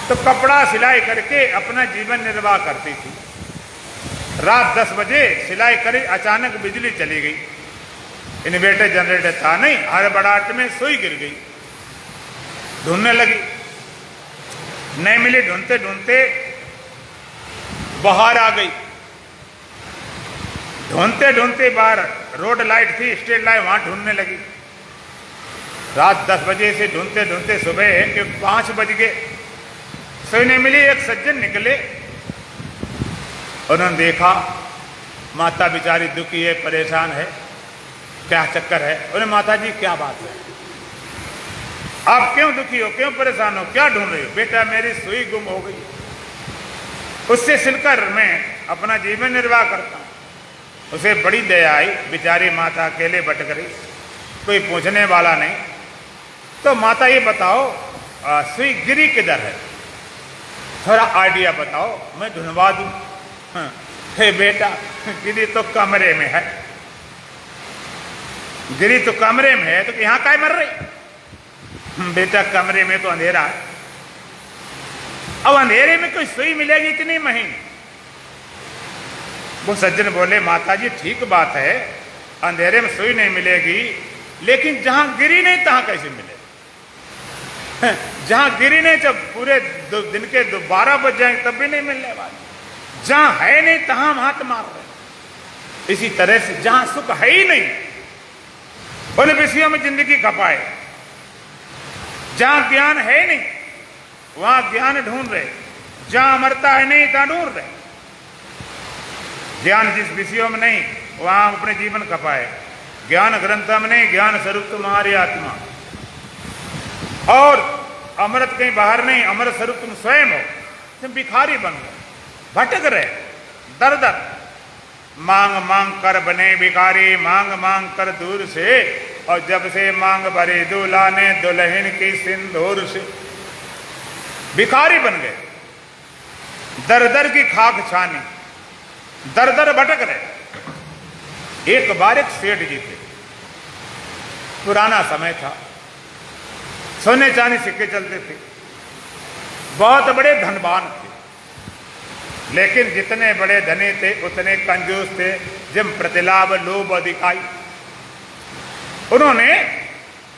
तो कपड़ा सिलाई करके अपना जीवन निर्वाह करती थी। रात 10 बजे सिलाई करी, अचानक बिजली चली गई। इन्वर्टर जनरेटर था नहीं, हड़बड़ाहट में सुई गिर गई। ढूंढने लगी, नहीं मिली, ढूंढते ढूंढते बाहर आ गई। ढूंढते ढूंढते बाहर रोड लाइट थी, स्ट्रीट लाइट, वहां ढूंढने लगी। रात 10 बजे से ढूंढते ढूंढते सुबह के 5 बज गए, सुई नहीं मिली। एक सज्जन निकले, उन्होंने देखा माता बेचारी दुखी है, परेशान है, क्या चक्कर है। उन्हें माता जी क्या बात है, आप क्यों दुखी हो, क्यों परेशान हो, क्या ढूंढ रहे हो। बेटा मेरी सुई गुम हो गई, उससे सिलकर मैं अपना जीवन निर्वाह करता हूं। उसे बड़ी दया आई, बेचारी माता अकेले भटक रही, कोई पूछने वाला नहीं। तो माता ये बताओ सुई गिरी किधर है, थोड़ा आइडिया बताओ, मैं ढूंढवा दूं। हे बेटा गिरी तो कमरे में है। गिरी तो कमरे में है, तो यहां काय मर रही। बेटा कमरे में तो अंधेरा है। अब अंधेरे में कोई सुई मिलेगी इतनी महीन। वो सज्जन बोले माता जी ठीक बात है, अंधेरे में सुई नहीं मिलेगी, लेकिन जहां गिरी नहीं तहां कैसे मिले। जहां गिरी नहीं, जब पूरे दिन के 12 बज जाएंगे तब भी नहीं मिलने वाली। जहां है नहीं तहां हम हाथ मार रहे। इसी तरह से जहां सुख है ही नहीं उन विषयों में जिंदगी खपाए। जहां ज्ञान है नहीं वहां ज्ञान ढूंढ रहे, जहां अमरता है नहीं तहां ढूंढ रहे। ज्ञान जिस विषयों में नहीं वहां अपने जीवन खपाए। ज्ञान ग्रंथ में नहीं, ज्ञान स्वरूप तुम्हारी आत्मा। और अमृत कहीं बाहर नहीं, अमृत स्वरूप तुम स्वयं हो। तुम भिखारी बन गए, भटक रहे दर दर। मांग मांग कर बने भिखारी, मांग मांग कर दूर से, और जब से मांग भरे दूल्हा ने दुल्हन की सिंदूर से। भिखारी बन गए, दर दर की खाक छानी, दर दर भटक रहे। एक बार एक सेठ जी थे, पुराना समय था, सोने चांदी सिक्के चलते थे, बहुत बड़े धनवान थे। लेकिन जितने बड़े धनी थे उतने कंजूस थे, जिम प्रतिलाभ लोभ अधिकाई। उन्होंने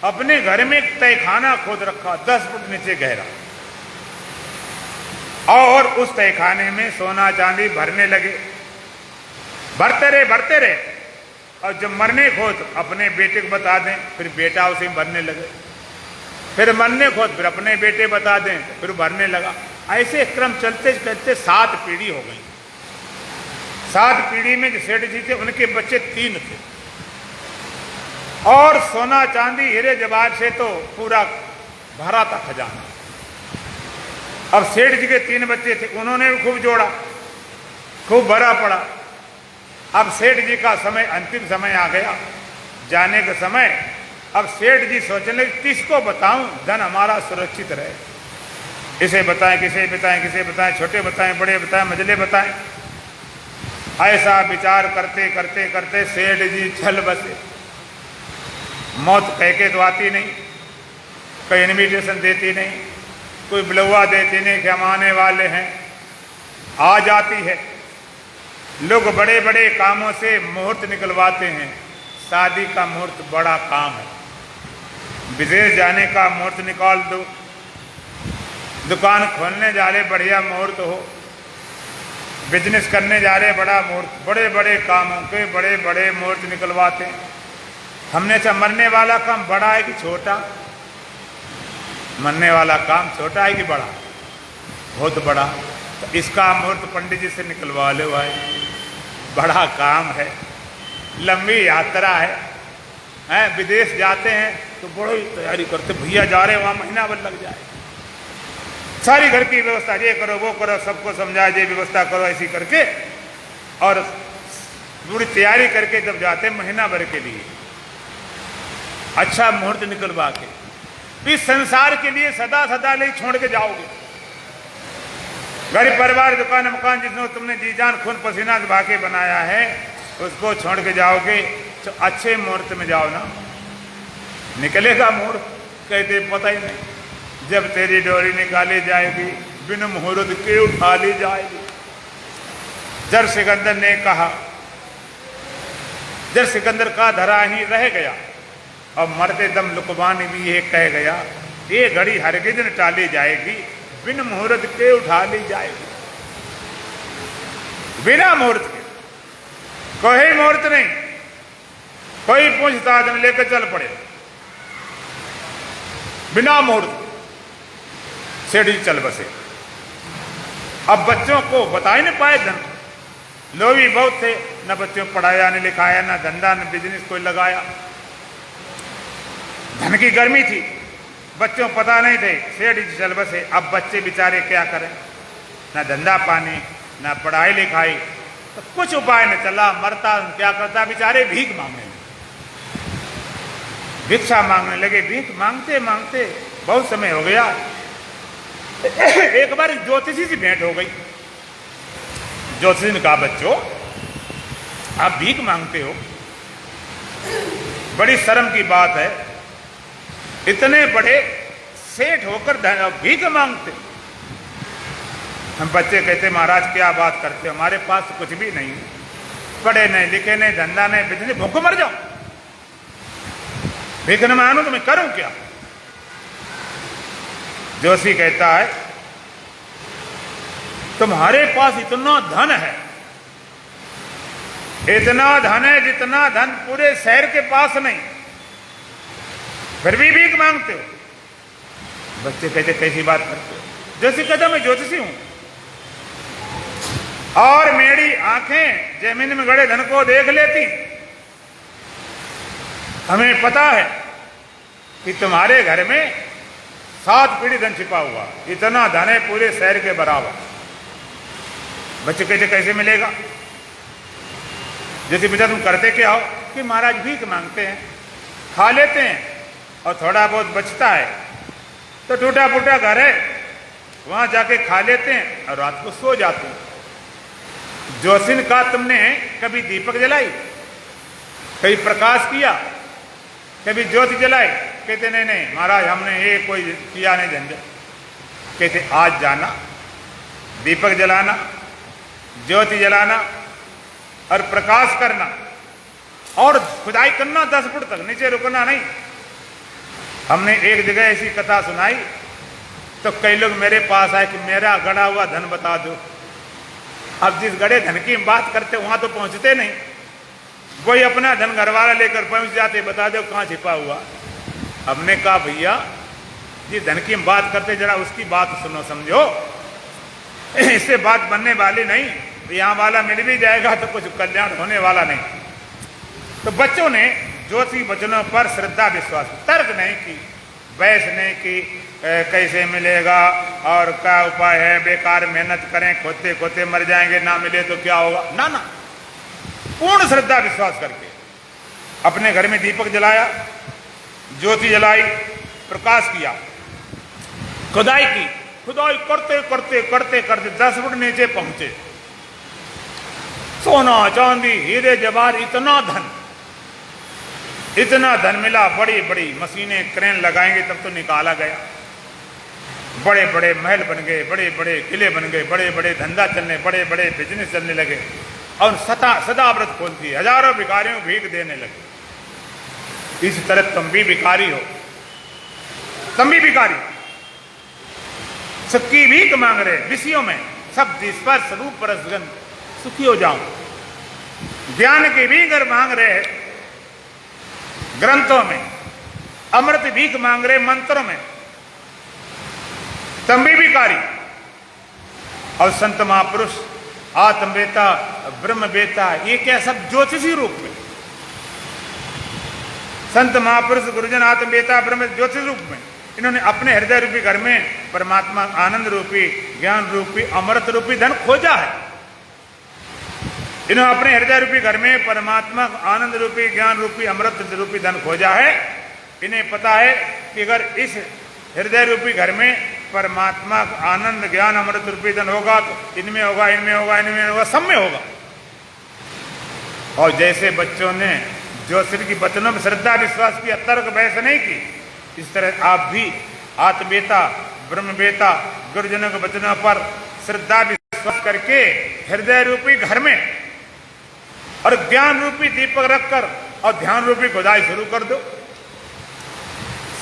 अपने घर में एक तहखाना खोद रखा, 10 फुट नीचे गहरा, और उस तहखाने में सोना चांदी भरने लगे। भरते रहे, और जब मरने खोद अपने बेटे को बता दें, फिर बेटा उसे भरने लगे, फिर मरने खोद फिर अपने बेटे बता दें, फिर भरने लगा। ऐसे क्रम चलते चलते 7 पीढ़ी हो गई। 7 पीढ़ी में जो सेठ जी थे उनके बच्चे 3 थे, और सोना चांदी हीरे जवाहर से तो पूरा भरा था खजाना। अब सेठ जी के 3 बच्चे थे, उन्होंने भी खूब जोड़ा, खूब भरा पड़ा। अब सेठ जी का समय, अंतिम समय आ गया, जाने का समय। अब सेठ जी सोचने लगे किसको बताऊं धन हमारा सुरक्षित रहे। इसे बताएं, किसे बताएं, किसे बताएं, छोटे बताएं, बड़े बताएं, मझले बताएं। ऐसा विचार करते करते करते सेठ जी चल बसे। मौत कह के तो आती नहीं, कोई इन्विटेशन देती नहीं, कोई बुलवा देती नहीं कि हम आने वाले हैं, आ जाती है। लोग बड़े बड़े कामों से मुहूर्त निकलवाते हैं। शादी का मुहूर्त बड़ा काम है, विदेश जाने का मुहूर्त निकाल दो, दुकान खोलने जा रहे बढ़िया मुहूर्त हो, बिजनेस करने जा रहे बड़ा मुहूर्त, बड़े बड़े कामों के बड़े बड़े मुहूर्त निकलवाते हैं। हमने अच्छा मरने वाला काम बड़ा है कि छोटा? मरने वाला काम छोटा है कि बड़ा? बहुत बड़ा। तो इसका मुहूर्त पंडित जी से निकलवा लो भाई, बड़ा काम है, लंबी यात्रा है। विदेश जाते हैं तो बड़ी तैयारी करते, भैया जा रहे हैं वहाँ महीना भर लग जाए, सारी घर की व्यवस्था, ये करो वो करो, सबको समझा, ये व्यवस्था करो, ऐसी करके, और पूरी तैयारी करके जब जाते हैं महीना भर के लिए, अच्छा मुहूर्त निकलवा के इस संसार के लिए सदा सदा नहीं छोड़ के जाओगे। घर परिवार दुकान मकान जिसने तुमने जी जान खून पसीना दबा के बनाया है, उसको छोड़ के जाओगे तो अच्छे मुहूर्त में जाओ ना। निकलेगा मुहूर्त कहते पता ही नहीं। जब तेरी डोरी निकाली जाएगी बिन मुहूर्त के उठा ली जाएगी। जब सिकंदर ने कहा, जब सिकंदर का धरा ही रह गया, और मरते दम लुकमान भी ये कह गया, ये घड़ी हरगिज न टाली जाएगी, बिन मुहूर्त के उठा ली जाएगी। बिना मुहूर्त के कोई मुहूर्त नहीं, कोई पूछताछ में लेकर चल पड़े बिना मुहूर्त। सेठ जी चल बसे। अब बच्चों को बता ही नहीं पाए धन, लोभी बहुत थे, न बच्चों को पढ़ाया न लिखाया, न धंधा न बिजनेस कोई लगाया। धन की गर्मी थी, बच्चों को पता नहीं थे सेठ जी चल बसे। अब बच्चे बेचारे क्या करें, न धंधा पानी न पढ़ाई लिखाई, तो कुछ उपाय न चला। मरता क्या करता बेचारे, भीख मांगने लगे, भिक्षा मांगने लगे। भीख मांगते मांगते बहुत समय हो गया। एक बार ज्योतिषी से भेंट हो गई। ज्योतिषी ने कहा, बच्चों आप भीख मांगते हो, बड़ी शर्म की बात है, इतने बड़े सेठ होकर भीख मांगते। हम बच्चे कहते, महाराज क्या बात करते हो, हमारे पास तो कुछ भी नहीं, पढ़े नहीं लिखे नहीं, धंधा नहीं, बिजनेस, भूख मर जाओ, भीख न मांगू तो मैं करूं क्या। जोशी कहता है, तुम्हारे पास इतना धन है, इतना धन है जितना धन पूरे शहर के पास नहीं, फिर भी भीख मांगते हो। बच्चे कहते, कैसी बात करते हो। जोशी कहता, मैं ज्योतिषी हूं और मेरी आंखें जमीन में गड़े धन को देख लेती। हमें पता है कि तुम्हारे घर में 7 पीढ़ी धन छिपा हुआ, इतना धन है पूरे शहर के बराबर। बच्चे कहते, कैसे मिलेगा। जैसे बेटा तुम करते क्या हो, कि महाराज भीख मांगते हैं, खा लेते हैं और थोड़ा बहुत बचता है तो टूटा फूटा घर है वहां जाके खा लेते हैं और रात को सो जाते हैं। जोशी ने कहा, तुमने कभी दीपक जलाई, कभी प्रकाश किया, कभी ज्योति जलाई। कहते, नहीं नहीं महाराज, हमने ये कोई किया नहीं झंझट। कहते, आज जाना, दीपक जलाना, ज्योति जलाना और प्रकाश करना और खुदाई करना 10 फुट तक, नीचे रुकना नहीं। हमने एक जगह ऐसी कथा सुनाई तो कई लोग मेरे पास आए कि मेरा गड़ा हुआ धन बता दो। अब जिस गड़े धन की बात करते वहां तो पहुंचते नहीं, कोई अपना धन घरवाला लेकर पहुंच जाते, बता दो कहां छिपा हुआ। हमने कहा, भैया जिस धन की बात करते जरा उसकी बात सुनो, समझो, इससे बात बनने वाली नहीं। यहां वाला मिल भी जाएगा तो कुछ कल्याण होने वाला नहीं। तो बच्चों ने ज्योति वचनों पर श्रद्धा विश्वास, तर्क नहीं की, बहस नहीं की, कैसे मिलेगा और क्या उपाय है, बेकार मेहनत करें, खोते खोते मर जाएंगे, ना मिले तो क्या होगा, ना ना, पूर्ण श्रद्धा विश्वास करके अपने घर में दीपक जलाया, ज्योति जलाई, प्रकाश किया, खुदाई की। खुदाई करते करते करते करते 10 फुट नीचे पहुंचे। सोना चांदी हीरे जवाहर, इतना धन मिला। बड़ी बड़ी मशीनें क्रेन लगाएंगे तब तो निकाला गया। बड़े बड़े महल बन गए, बड़े बड़े किले बन गए, बड़े बड़े धंधा चलने, बड़े बड़े बिजनेस चलने लगे और सदाव्रत खोलती, हजारों भिखारियों को भीख देने लगे। इस तरह तुम भी भिखारी हो, तुम भी भिखारी, सबकी भीख मांग रहे विषयों में, सब स्पर्श रूप रसगंध, सुखी हो जाओ। ज्ञान की भी घर मांग रहे ग्रंथों में, अमृत भीख मांग रहे मंत्रों में, तुम भी भिखारी। और संत महापुरुष आत्मवेता, ब्रह्मवेता, ये क्या सब ज्योतिषी रूप में। संत महापुरुष गुरुजन आत्मवेता ब्रह्म ज्योतिष रूप में, इन्होंने अपने हृदय रूपी घर में परमात्मा आनंद रूपी, ज्ञान रूपी, अमृत रूपी धन खोजा है। इन्होंने अपने हृदय रूपी घर में परमात्मा आनंद रूपी, ज्ञान रूपी, अमृत रूपी धन खोजा है। इन्हें पता है कि अगर इस हृदय रूपी घर में परमात्मा आनंद, ज्ञान, अमृत रूपी धन होगा तो इनमें होगा, इनमें होगा, इनमें होगा, सब में होगा। और जैसे बच्चों ने ज्योतिष की वचनों में श्रद्धा विश्वास किया, तर्क बहस नहीं की, इस तरह आप भी आत्मवेता, ब्रह्मवेता, गुरुजनों के वचनों पर श्रद्धा विश्वास करके हृदय रूपी घर में और ज्ञान रूपी दीपक रखकर और ध्यान रूपी खुदाई शुरू कर दो।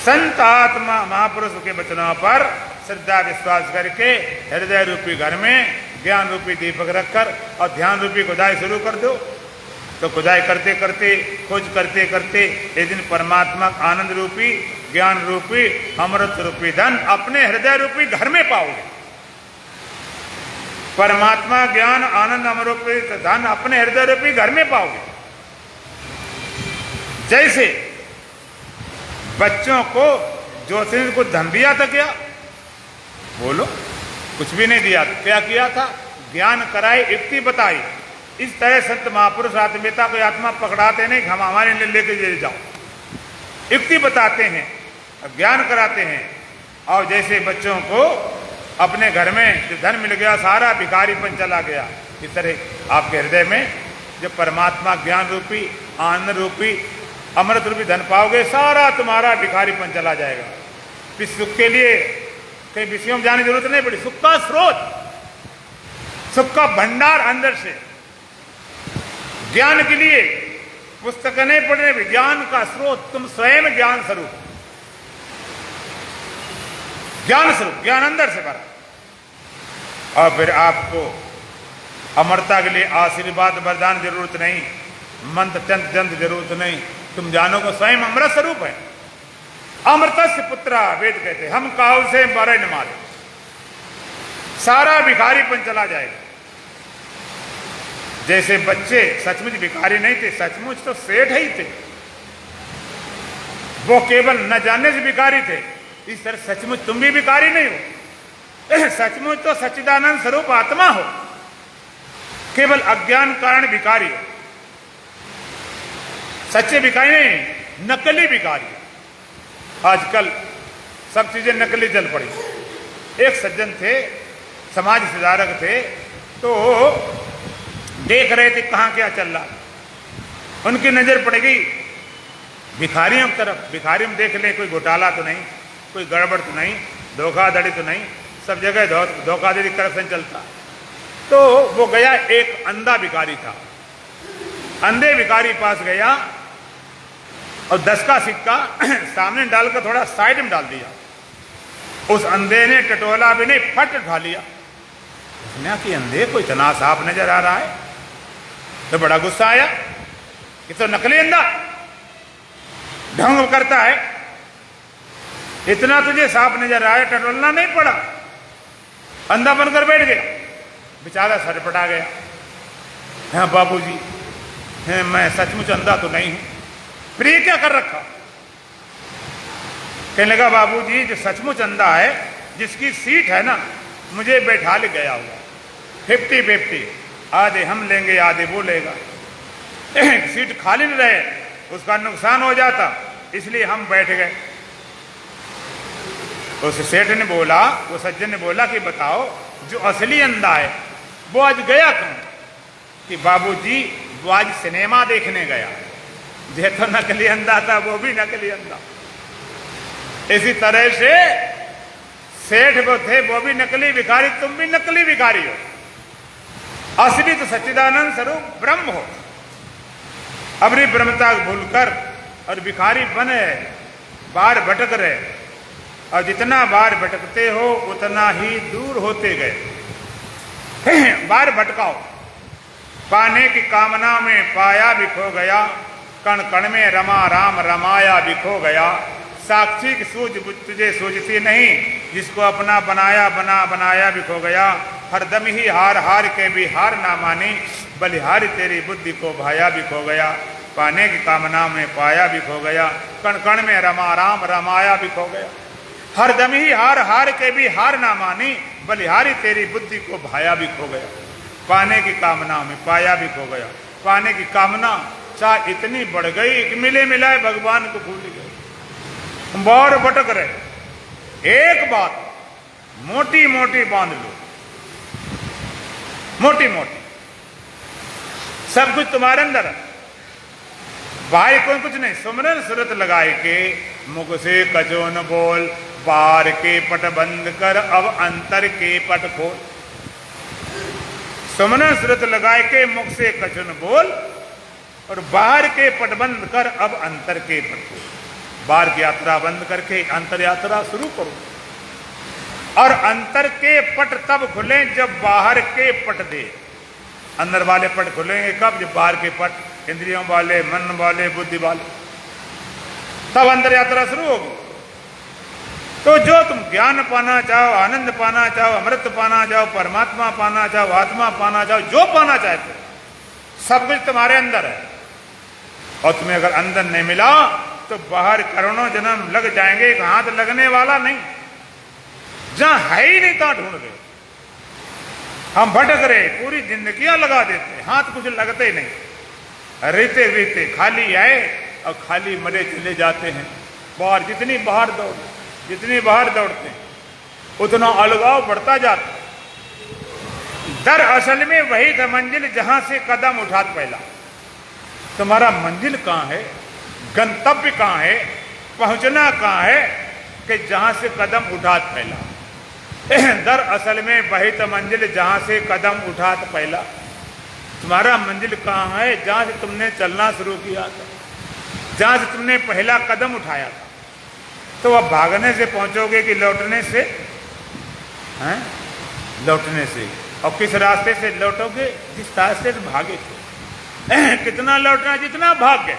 संत आत्मा महापुरुष के वचनों पर श्रद्धा विश्वास करके हृदय रूपी घर में ज्ञान रूपी दीपक रखकर और ध्यान रूपी खुदाई शुरू कर दो। तो खुदाई करते करते, खोज करते करते एक दिन परमात्मा आनंद रूपी, ज्ञान रूपी, अमृत रूपी धन अपने हृदय रूपी घर में पाओगे। परमात्मा ज्ञान आनंद अमरोपित धन अपने हृदय रूपी घर में पाओगे। जैसे बच्चों को ज्योतिष को धन दिया था क्या? बोलो, कुछ भी नहीं दिया। क्या किया था? ज्ञान कराए, युक्ति बताई। इस तरह संत महापुरुष आत्मीयता को आत्मा पकड़ाते नहीं, हम हमारे लिए लेके ले जाओ, युक्ति बताते हैं, ज्ञान कराते हैं। और जैसे बच्चों को अपने घर में जो धन मिल गया सारा भिखारीपन चला गया, इस तरह आपके हृदय में जो परमात्मा ज्ञान रूपी आनंद रूपी अमृत रूपी धन पाओगे, सारा तुम्हारा भिखारीपन चला जाएगा। इस सुख के लिए कई विषयों में जाने की जरूरत नहीं पड़ी। सुख का स्रोत, सुख का भंडार अंदर से। ज्ञान के लिए पुस्तक नहीं पढ़ने, विज्ञान का स्रोत तुम स्वयं ज्ञान स्वरूप, ज्ञान स्वरूप, ज्ञान अंदर से भरा। और फिर आपको अमरता के लिए आशीर्वाद वरदान जरूरत नहीं, मंत्र तंत्र जंत्र जरूरत नहीं। तुम जानो को स्वयं अमृत स्वरूप है। अमृतस्य पुत्रा वेद कहते, हम काव से मरे न मारे, सारा भिखारीपन चला जाएगा। जैसे बच्चे सचमुच भिखारी नहीं थे, सचमुच तो सेठ ही थे, वो केवल न जानने से भिखारी थे। इस तरह सचमुच तुम भी भिखारी नहीं हो, सचमुच तो सच्चिदानंद स्वरूप आत्मा हो, केवल अज्ञान कारण भिखारी हो। सच्चे भिखारी नहीं, नकली भिखारी। आजकल सब चीजें नकली चल पड़ी। एक सज्जन थे, समाज सुधारक थे, तो देख रहे थे कहां क्या चल रहा। उनकी नजर पड़ गई भिखारियों की तरफ। भिखारी में देख ले, कोई घोटाला तो नहीं, कोई गड़बड़ तो नहीं, धोखाधड़ी तो नहीं, सब जगह धोखाधड़ी करप्शन चलता। तो वो गया, एक अंधा भिखारी था, अंधे भिखारी पास गया और 10 का सिक्का सामने डालकर थोड़ा साइड में डाल दिया। उस अंधे ने टटोला भी नहीं, फट उठा लिया। उसने कि अंधे को इतना साफ नजर आ रहा है, तो बड़ा गुस्सा आया, ये तो नकली अंधा ढंग करता है, इतना तुझे साफ नजर आया, टटोलना नहीं पड़ा, अंधा बनकर बैठ गया। बेचारा सरपटा गया। हाँ बाबूजी, मैं सचमुच अंधा तो नहीं हूं, फिर ये क्या कर रखा? कहने लगा बाबूजी, जो सचमुच अंधा है, जिसकी सीट है ना, मुझे बैठा ले गया हुआ, 50-50, आधे हम लेंगे आधे वो लेगा। सीट खाली नहीं रहे, उसका नुकसान हो जाता, इसलिए हम बैठ गए। उस सेठ ने बोला, वो सज्जन ने बोला कि बताओ जो असली अंधा है वो आज गया क्यों? कि बाबूजी वो आज सिनेमा देखने गया। जो तो नकली अंधा था वो भी नकली अंधा। इसी तरह से सेठ वो थे, वो भी नकली भिखारी, तुम भी नकली भिखारी हो। असली तो सच्चिदानंद स्वरूप ब्रह्म हो। अपनी ब्रह्मता भूलकर और भिखारी बने बाहर भटक रहे, और जितना बाहर भटकते हो उतना ही दूर होते गए। बाहर भटकाओ, पाने की कामना में पाया भी खो गया, कण कण में रमा राम रमाया भी खो गया। साक्षी की सूझ तुझे सूझती नहीं, जिसको अपना बनाया बना बनाया भी खो गया। हरदम ही हार हार के भी हार ना मानी, बलिहारी तेरी बुद्धि को भाया भी खो गया। पाने की कामना में पाया भी खो गया, कण कण में रमा राम रमाया भी खो गया। हरदम ही हार हार के भी हार ना मानी, बलिहारी तेरी बुद्धि को भाया भी खो गया। पाने की कामना में पाया भी खो गया। पाने की कामना चाह इतनी बढ़ गई कि मिले मिलाए भगवान को भूल गए, बार भटक रहे। एक बात मोटी मोटी बांध लो, मोटी मोटी, सब कुछ तुम्हारे अंदर है, बाहर कोई कुछ नहीं। सुमरन सुरत लगाए के मुख से कचो न बोल, बाहर के पट बंद कर अब अंतर के पट खोल। सुमरन सुरत लगाए के मुख से कचो न बोल, और बाहर के पट बंद कर अब अंतर के पट खोल। बाहर की यात्रा बंद करके अंतर यात्रा शुरू करो। और अंतर के पट तब खुले जब बाहर के पट दे। अंदर वाले पट खुलेंगे कब? जब बाहर के पट इंद्रियों वाले, मन वाले, बुद्धि वाले, तब अंतर यात्रा शुरू होगी। तो जो तुम ज्ञान पाना चाहो, आनंद पाना चाहो, अमृत पाना चाहो, परमात्मा पाना चाहो, आत्मा पाना चाहो, जो पाना चाहते हो सब कुछ तुम्हारे अंदर है। और तुम्हें अगर अंदर नहीं मिला तो बाहर करोड़ों जन्म लग जाएंगे, एक हाथ लगने वाला नहीं। जहां है ही नहीं तहां ढूंढ रहे। हम भटक रहे, पूरी जिंदगियां लगा देते, हाथ कुछ लगते ही नहीं, रहते रहते खाली आए और खाली मरे चले जाते हैं। बाहर जितनी बाहर दौड़ते हैं उतना अलगाव बढ़ता जाता। दरअसल में वही था मंजिल जहां से कदम उठा पहला। तुम्हारा मंजिल कहां है, गंतव्य कहां है, पहुंचना कहां है कि जहां से कदम उठा पहला। दरअसल में वही तो मंजिल जहां से कदम उठा पहला। तुम्हारा मंजिल कहां है, जहां से तुमने चलना शुरू किया था, जहां से तुमने पहला कदम उठाया था। तो अब भागने से पहुंचोगे कि लौटने से? हैं? लौटने से। और किस रास्ते से लौटोगे? जिस रास्ते से भागे थे। कितना लौटना, जितना भाग गए।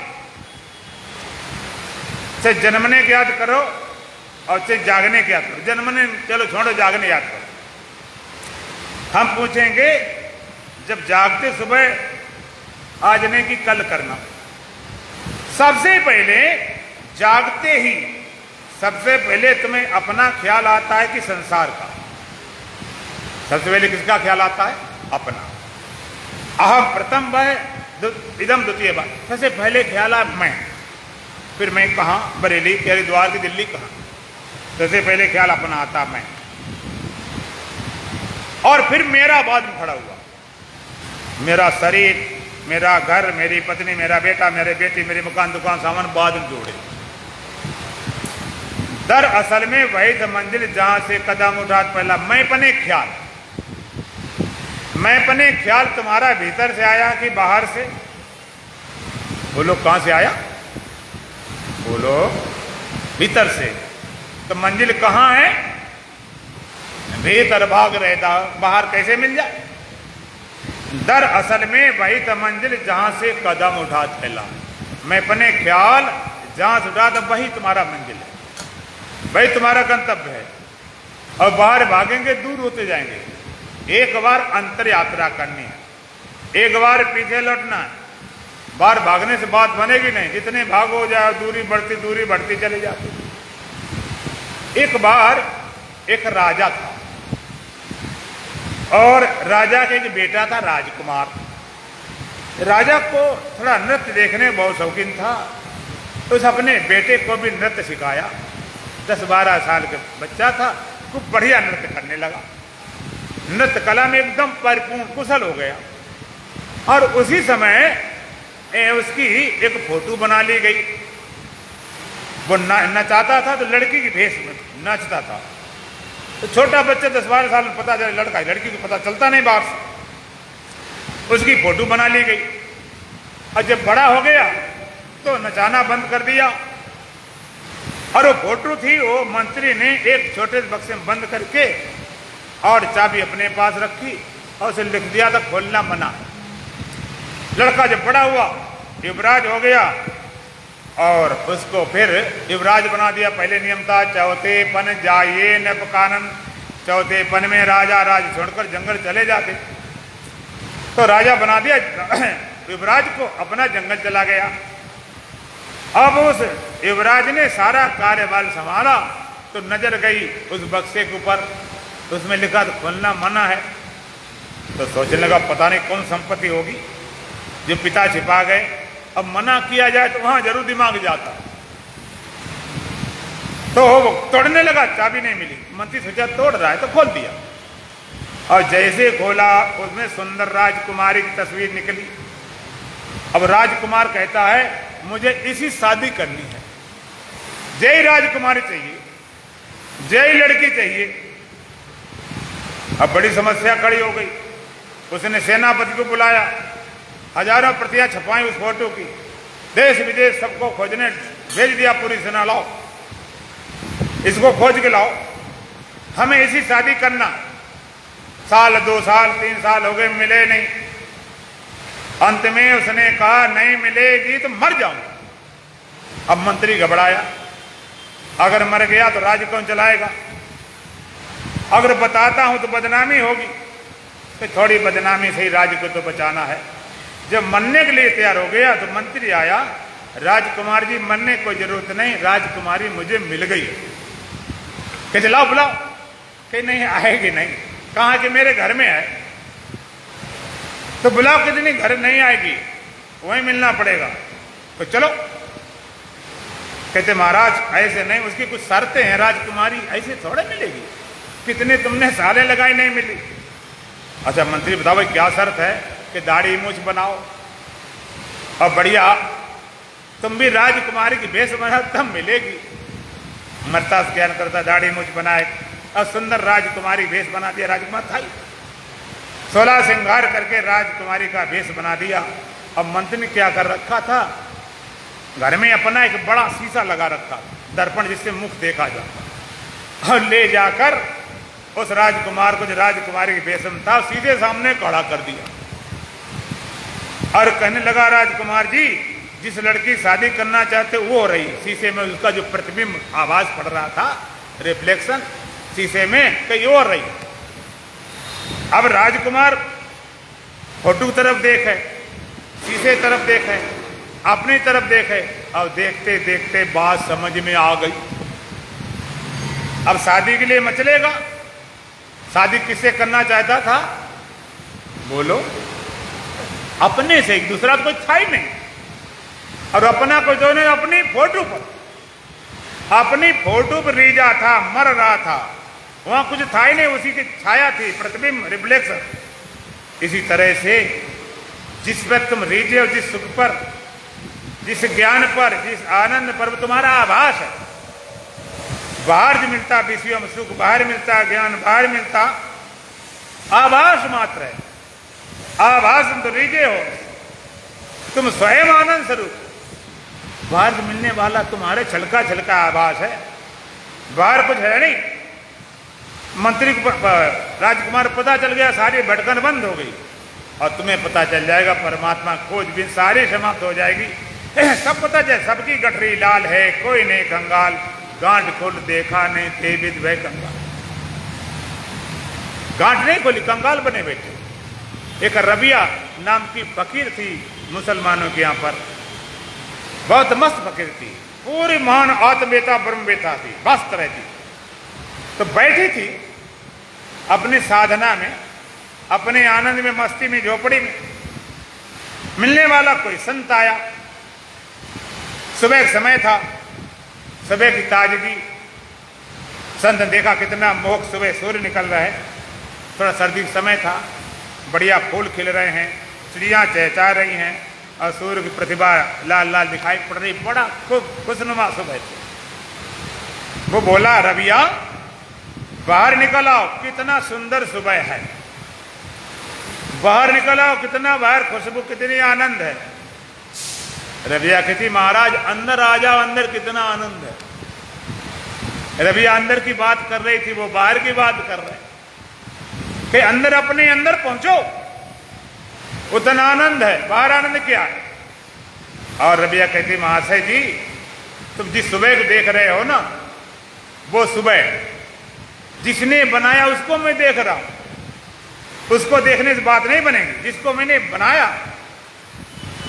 चाहे जन्मने की याद करो और चाहे जागने की याद करो। जन्मने चलो छोड़ो, जागने याद करो। हम पूछेंगे जब जागते सुबह आज नहीं कि कल करना। सबसे पहले जागते ही सबसे पहले तुम्हें अपना ख्याल आता है कि संसार का। सबसे पहले किसका ख्याल आता है? अपना। अहम प्रथम वह इदम द्वितीय बात। सबसे पहले ख्याल है मैं। फिर मैं कहाँ? बरेली, हरिद्वार की, दिल्ली कहाँ? सबसे पहले ख्याल अपना आता मैं। और फिर मेरा बाद में खड़ा हुआ। मेरा शरीर, मेरा घर, मेरी पत्नी, मेरा बेटा, मेरे बेटी, मेरी मकान दुकान सामान बाद में जोड़े। दरअसल में वही तो मंजिल जहां से कदम उठा पहला मैं पने ख्याल। मैं पने ख्याल तुम्हारा भीतर से आया कि बाहर से? बोलो कहां से आया? बोलो भीतर से। तो मंजिल कहां है? भीतर भाग रहता, बाहर कैसे मिल जाए? दरअसल में वही तो मंजिल जहां से कदम उठा पहला। मैं पने ख्याल जहां से उठा तो वही तुम्हारा मंजिल है, वही तुम्हारा गंतव्य है। और बाहर भागेंगे दूर होते जाएंगे। एक बार अंतर यात्रा करनी है, एक बार पीछे लौटना है। बाहर भागने से बात बनेगी नहीं, जितने भागो जाओ दूरी बढ़ती चली जाती। एक बार एक राजा था और राजा के एक बेटा था राजकुमार। राजा को थोड़ा नृत्य देखने में बहुत शौकीन था, तो उस अपने बेटे को भी नृत्य सिखाया। 10-12 साल का बच्चा था, खूब बढ़िया नृत्य करने लगा। नृत्य कला में एकदम परिपूर्ण कुशल हो गया। और उसी समय उसकी एक फोटो बना ली गई। वो नचाता था तो लड़की की भेष में नाचता था। तो छोटा बच्चा 10-12 साल में पता चले लड़का है, लड़की को पता चलता नहीं बाहर से। उसकी फोटो बना ली गई। और जब बड़ा हो गया तो नचाना बंद कर दिया। और वो फोटो थी, वो मंत्री ने एक छोटे बक्से में बंद करके और चाबी अपने पास रखी और उसे लिख दिया था खोलना मना। लड़का जब बड़ा हुआ, युवराज हो गया और उसको फिर युवराज बना दिया। पहले नियम था चौथे पन जाइए न पकानन। चौथे पन में राजा राज छोड़कर जंगल चले जाते। तो राजा बना दिया युवराज को, अपना जंगल चला गया। अब उस युवराज ने सारा कार्यभार संभाला तो नजर गई उस बक्से के ऊपर, उसमें लिखा तो खोलना मना है। तो सोचने लगा पता नहीं कौन संपत्ति होगी जो पिता छिपा गए। अब मना किया जाए तो वहां जरूर दिमाग जाता। तो वो तोड़ने लगा, चाबी नहीं मिली। मंत्री सोचा तोड़ रहा है तो खोल दिया। और जैसे खोला उसमें सुंदर राजकुमारी की तस्वीर निकली। अब राजकुमार कहता है मुझे इसी शादी करनी है, जय राजकुमारी चाहिए, जय लड़की चाहिए। अब बड़ी समस्या खड़ी हो गई। उसने सेनापति को बुलाया, हजारों प्रतियां छपाई उस फोटो की, देश विदेश सबको खोजने भेज दिया, पूरी सेना लाओ इसको खोज के लाओ, हमें इसी शादी करना। साल 2 साल 3 साल हो गए, मिले नहीं। अंत में उसने कहा नहीं मिलेगी तो मर जाऊंगा। अब मंत्री घबराया, अगर मर गया तो राज्य कौन चलाएगा? अगर बताता हूं तो बदनामी होगी, तो थोड़ी बदनामी से ही राज्य को तो बचाना है। जब मरने के लिए तैयार हो गया तो मंत्री आया, राजकुमार जी मरने को जरूरत नहीं, राजकुमारी मुझे मिल गई। कि लाओ बुलाओ। कि नहीं आएगी नहीं, कहा कि मेरे घर में है। तो बुलाओ, कितनी घर नहीं आएगी, वहीं मिलना पड़ेगा। तो चलो। कहते महाराज ऐसे नहीं, उसकी कुछ शर्तें हैं, राजकुमारी ऐसे थोड़े मिलेगी, कितने तुमने साले लगाई नहीं मिली। अच्छा मंत्री बताओ भाई क्या शर्त है? कि दाढ़ी मूछ बनाओ और बढ़िया तुम भी राजकुमारी की भेष बनाओ तब मिलेगी। मरता ज्ञान करता, दाढ़ी मूछ बनाए और सुंदर राजकुमारी भेष बना दिया। राजकुमार था ही 16 श्रृंगार करके राजकुमारी का भेष बना दिया। अब मंत्री ने क्या कर रखा था, घर में अपना एक बड़ा शीशा लगा रखा, दर्पण जिससे मुख देखा जाता, और ले जाकर उस राजकुमार को जो राजकुमारी की भेष में था सीधे सामने खड़ा कर दिया और कहने लगा, राजकुमार जी जिस लड़की शादी करना चाहते वो हो रही। शीशे में उसका जो प्रतिबिंब आवाज पड़ रहा था, रिफ्लेक्शन शीशे में, कहीं और रही। अब राजकुमार फोटो की तरफ देखे, शीशे तरफ देखे, अपनी तरफ देखे, और देखते देखते बात समझ में आ गई। अब शादी के लिए मचलेगा। शादी किससे करना चाहता था? बोलो। अपने से, एक दूसरा तो कोई था ही नहीं। और अपना कोई जो नहीं, अपनी फोटो पर, अपनी फोटो पर रीझा था, मर रहा था। वहां कुछ था ही नहीं, उसी की छाया थी, प्रतिबिंब, रिफ्लेक्शन। इसी तरह से जिस वक्त तुम रीझे हो, जिस सुख पर, जिस ज्ञान पर, जिस आनंद पर, तुम्हारा आभास है। बाहर जो मिलता विषयों में सुख, बाहर मिलता ज्ञान, बाहर मिलता आभास मात्र है। आभास तुम तो रीझे हो, तुम स्वयं आनंद स्वरूप। बाहर से मिलने वाला तुम्हारे छलका छलका आभास है, बाहर कुछ है नहीं। मंत्री को, राजकुमार पता चल गया, सारी भटकन बंद हो गई और तुम्हें पता चल जाएगा परमात्मा खोजबीन सारी समाप्त हो जाएगी। सब पता चल, सबकी गठरी लाल है, कोई नहीं कंगाल, गांठ खोल देखा नहीं थे विद वह कंगाल। गांठ नहीं खोली, कंगाल बने बैठे। एक रबिया नाम की फकीर थी मुसलमानों के यहाँ पर, बहुत मस्त फकीर थी, पूरी महान आत्मवेता ब्रह्मवेता थी, मस्त रहती। तो बैठी थी अपनी साधना में, अपने आनंद में, मस्ती में, झोपड़ी में। मिलने वाला कोई संत आया। सुबह समय था, सुबह की ताजगी। संत ने देखा कितना मोहक सुबह सूर्य निकल रहा है, थोड़ा सर्दी का समय था, बढ़िया फूल खिल रहे हैं, चिड़ियाँ चहचहा रही हैं और सूर्य की प्रतिभा लाल लाल दिखाई पड़ रही, बड़ा खूब खुशनुमा सुबह थी। वो बोला, रबिया बाहर निकल आओ, कितना सुंदर सुबह है, बाहर निकल आओ, कितना बाहर खुशबू, कितनी आनंद है। रबिया कहती, महाराज अंदर आ जाओ, अंदर कितना आनंद है। रबिया अंदर की बात कर रही थी, वो बाहर की बात कर रहे कि अंदर, अपने अंदर पहुंचो, उतना आनंद है, बाहर आनंद क्या है। और रबिया कहती, महाशय जी तुम जिस सुबह को देख रहे हो ना, वो सुबह जिसने बनाया उसको मैं देख रहा हूं। उसको देखने से बात नहीं बनेगी, जिसको मैंने बनाया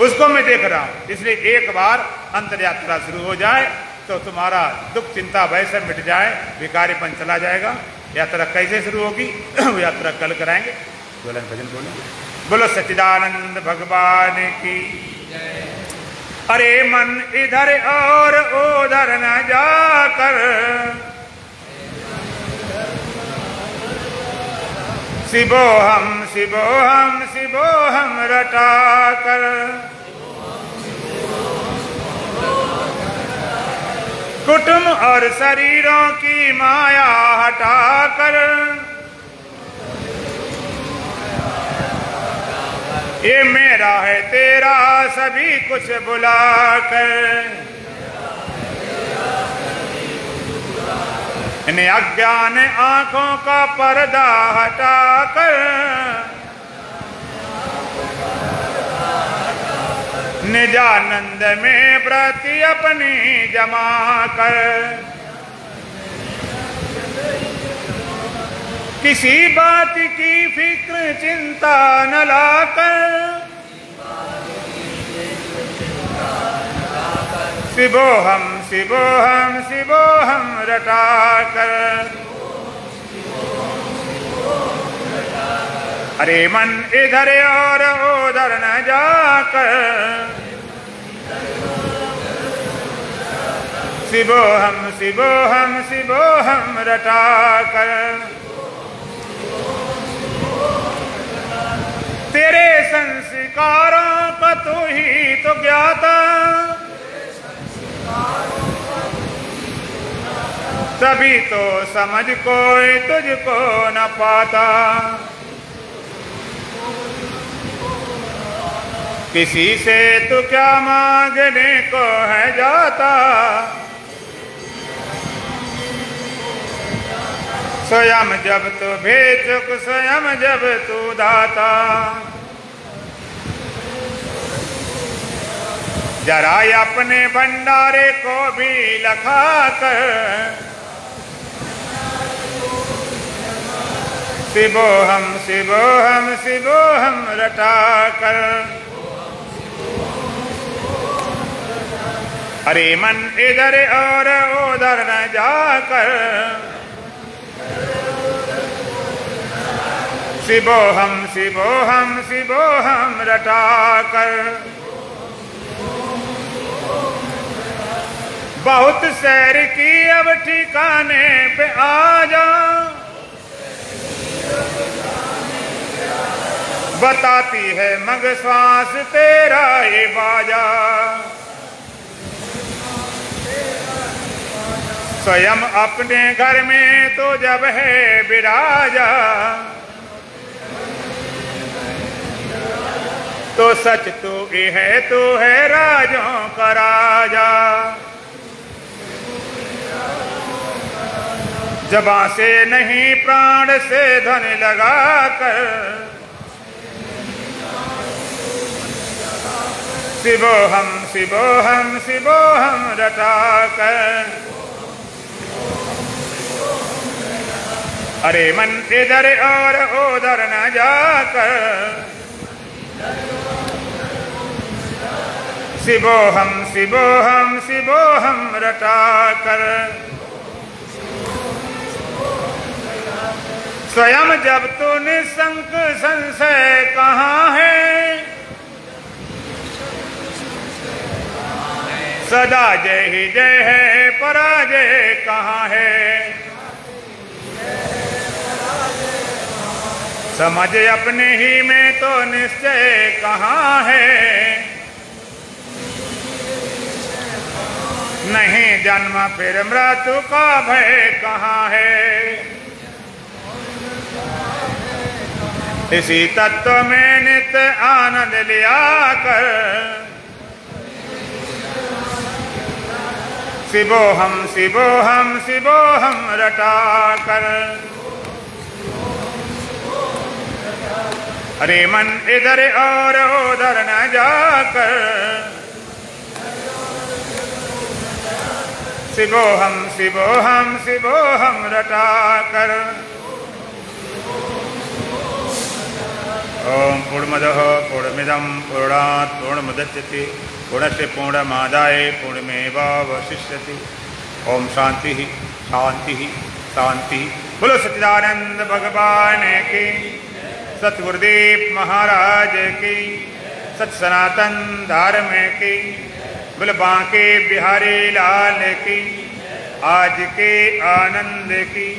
उसको मैं देख रहा हूं। इसलिए एक बार अंतर यात्रा शुरू हो जाए तो तुम्हारा दुख चिंता भय सब मिट जाए, भिखारीपन चला जाएगा। यात्रा कैसे शुरू होगी वो यात्रा कल कराएंगे। बोलन भजन बोले, बोलो सच्चिदानंद भगवान की। अरे मन इधर और उधर न जाकर, शिवोहम शिवोहम शिवोहम रटा कर, कुटुंब और शरीरों की माया हटा कर, ये मेरा है तेरा सभी कुछ बुला कर, इन अज्ञान आंखों का पर्दा हटा कर, निजानंद में व्रति अपनी जमा कर, किसी बात की फिक्र चिंता न लाकर शिवोहम शिवोहम शिवोहम रटा कर। अरे मन इधर और उधर न जाकर शिवोहम शिवोहम शिवोहम रटा कर। तेरे संस्कारों का तू ही तो ज्ञाता तभी तो समझ कोई तुझको न पाता। किसी से तू क्या मांगने को है जाता स्वयं जब तू भेचुक स्वयं जब तू दाता। जरा अपने भंडारे को भी लखा कर शिवोहम शिवोहम शिवोहम रटा कर। अरे मन इधर और उधर न जाकर शिवोहम शिवोहम शिवोहम रटा कर। बहुत सैर की अब ठिकाने पे आ जा बताती है मग श्वास तेरा ये बाजा। स्वयं अपने घर में तो जब है विराजा तो सच तू है राजों का राजा। जबां से नहीं प्राण से ध्वनि लगा कर शिवोहम शिवोहम शिवोहम रटा कर। अरे मन इधर और उधर न जाकर शिवोहम शिवोहम शिवोहम रटा कर। स्वयं जब तू निसंक संशय कहाँ है सदा जय ही जय है पराजय कहाँ है। समझ अपने ही में तो निश्चय कहाँ है नहीं जन्म फिर मृत्यु का भय कहाँ है। इसी तत्व में नित्य आनंद लिया कर शिवोहम शिवोहम शिवोहम रटा कर। अरे मन इधर और उधर न जाकर शिवोहम शिवोहम शिवोहम रटा कर। ओम पूर्णमदः पूर्णमिदं पूर्णात् पूर्णमुदच्यते पूर्णस्य पूर्णमादाय पूर्णमेवावशिष्यते। ओम शांति शांति शांति। बोलो सच्चिदानंद भगवान की सतगुरुदेव महाराज की सत सनातन धर्म की बोलो बांके बिहारी लाल की आज के आनंद की।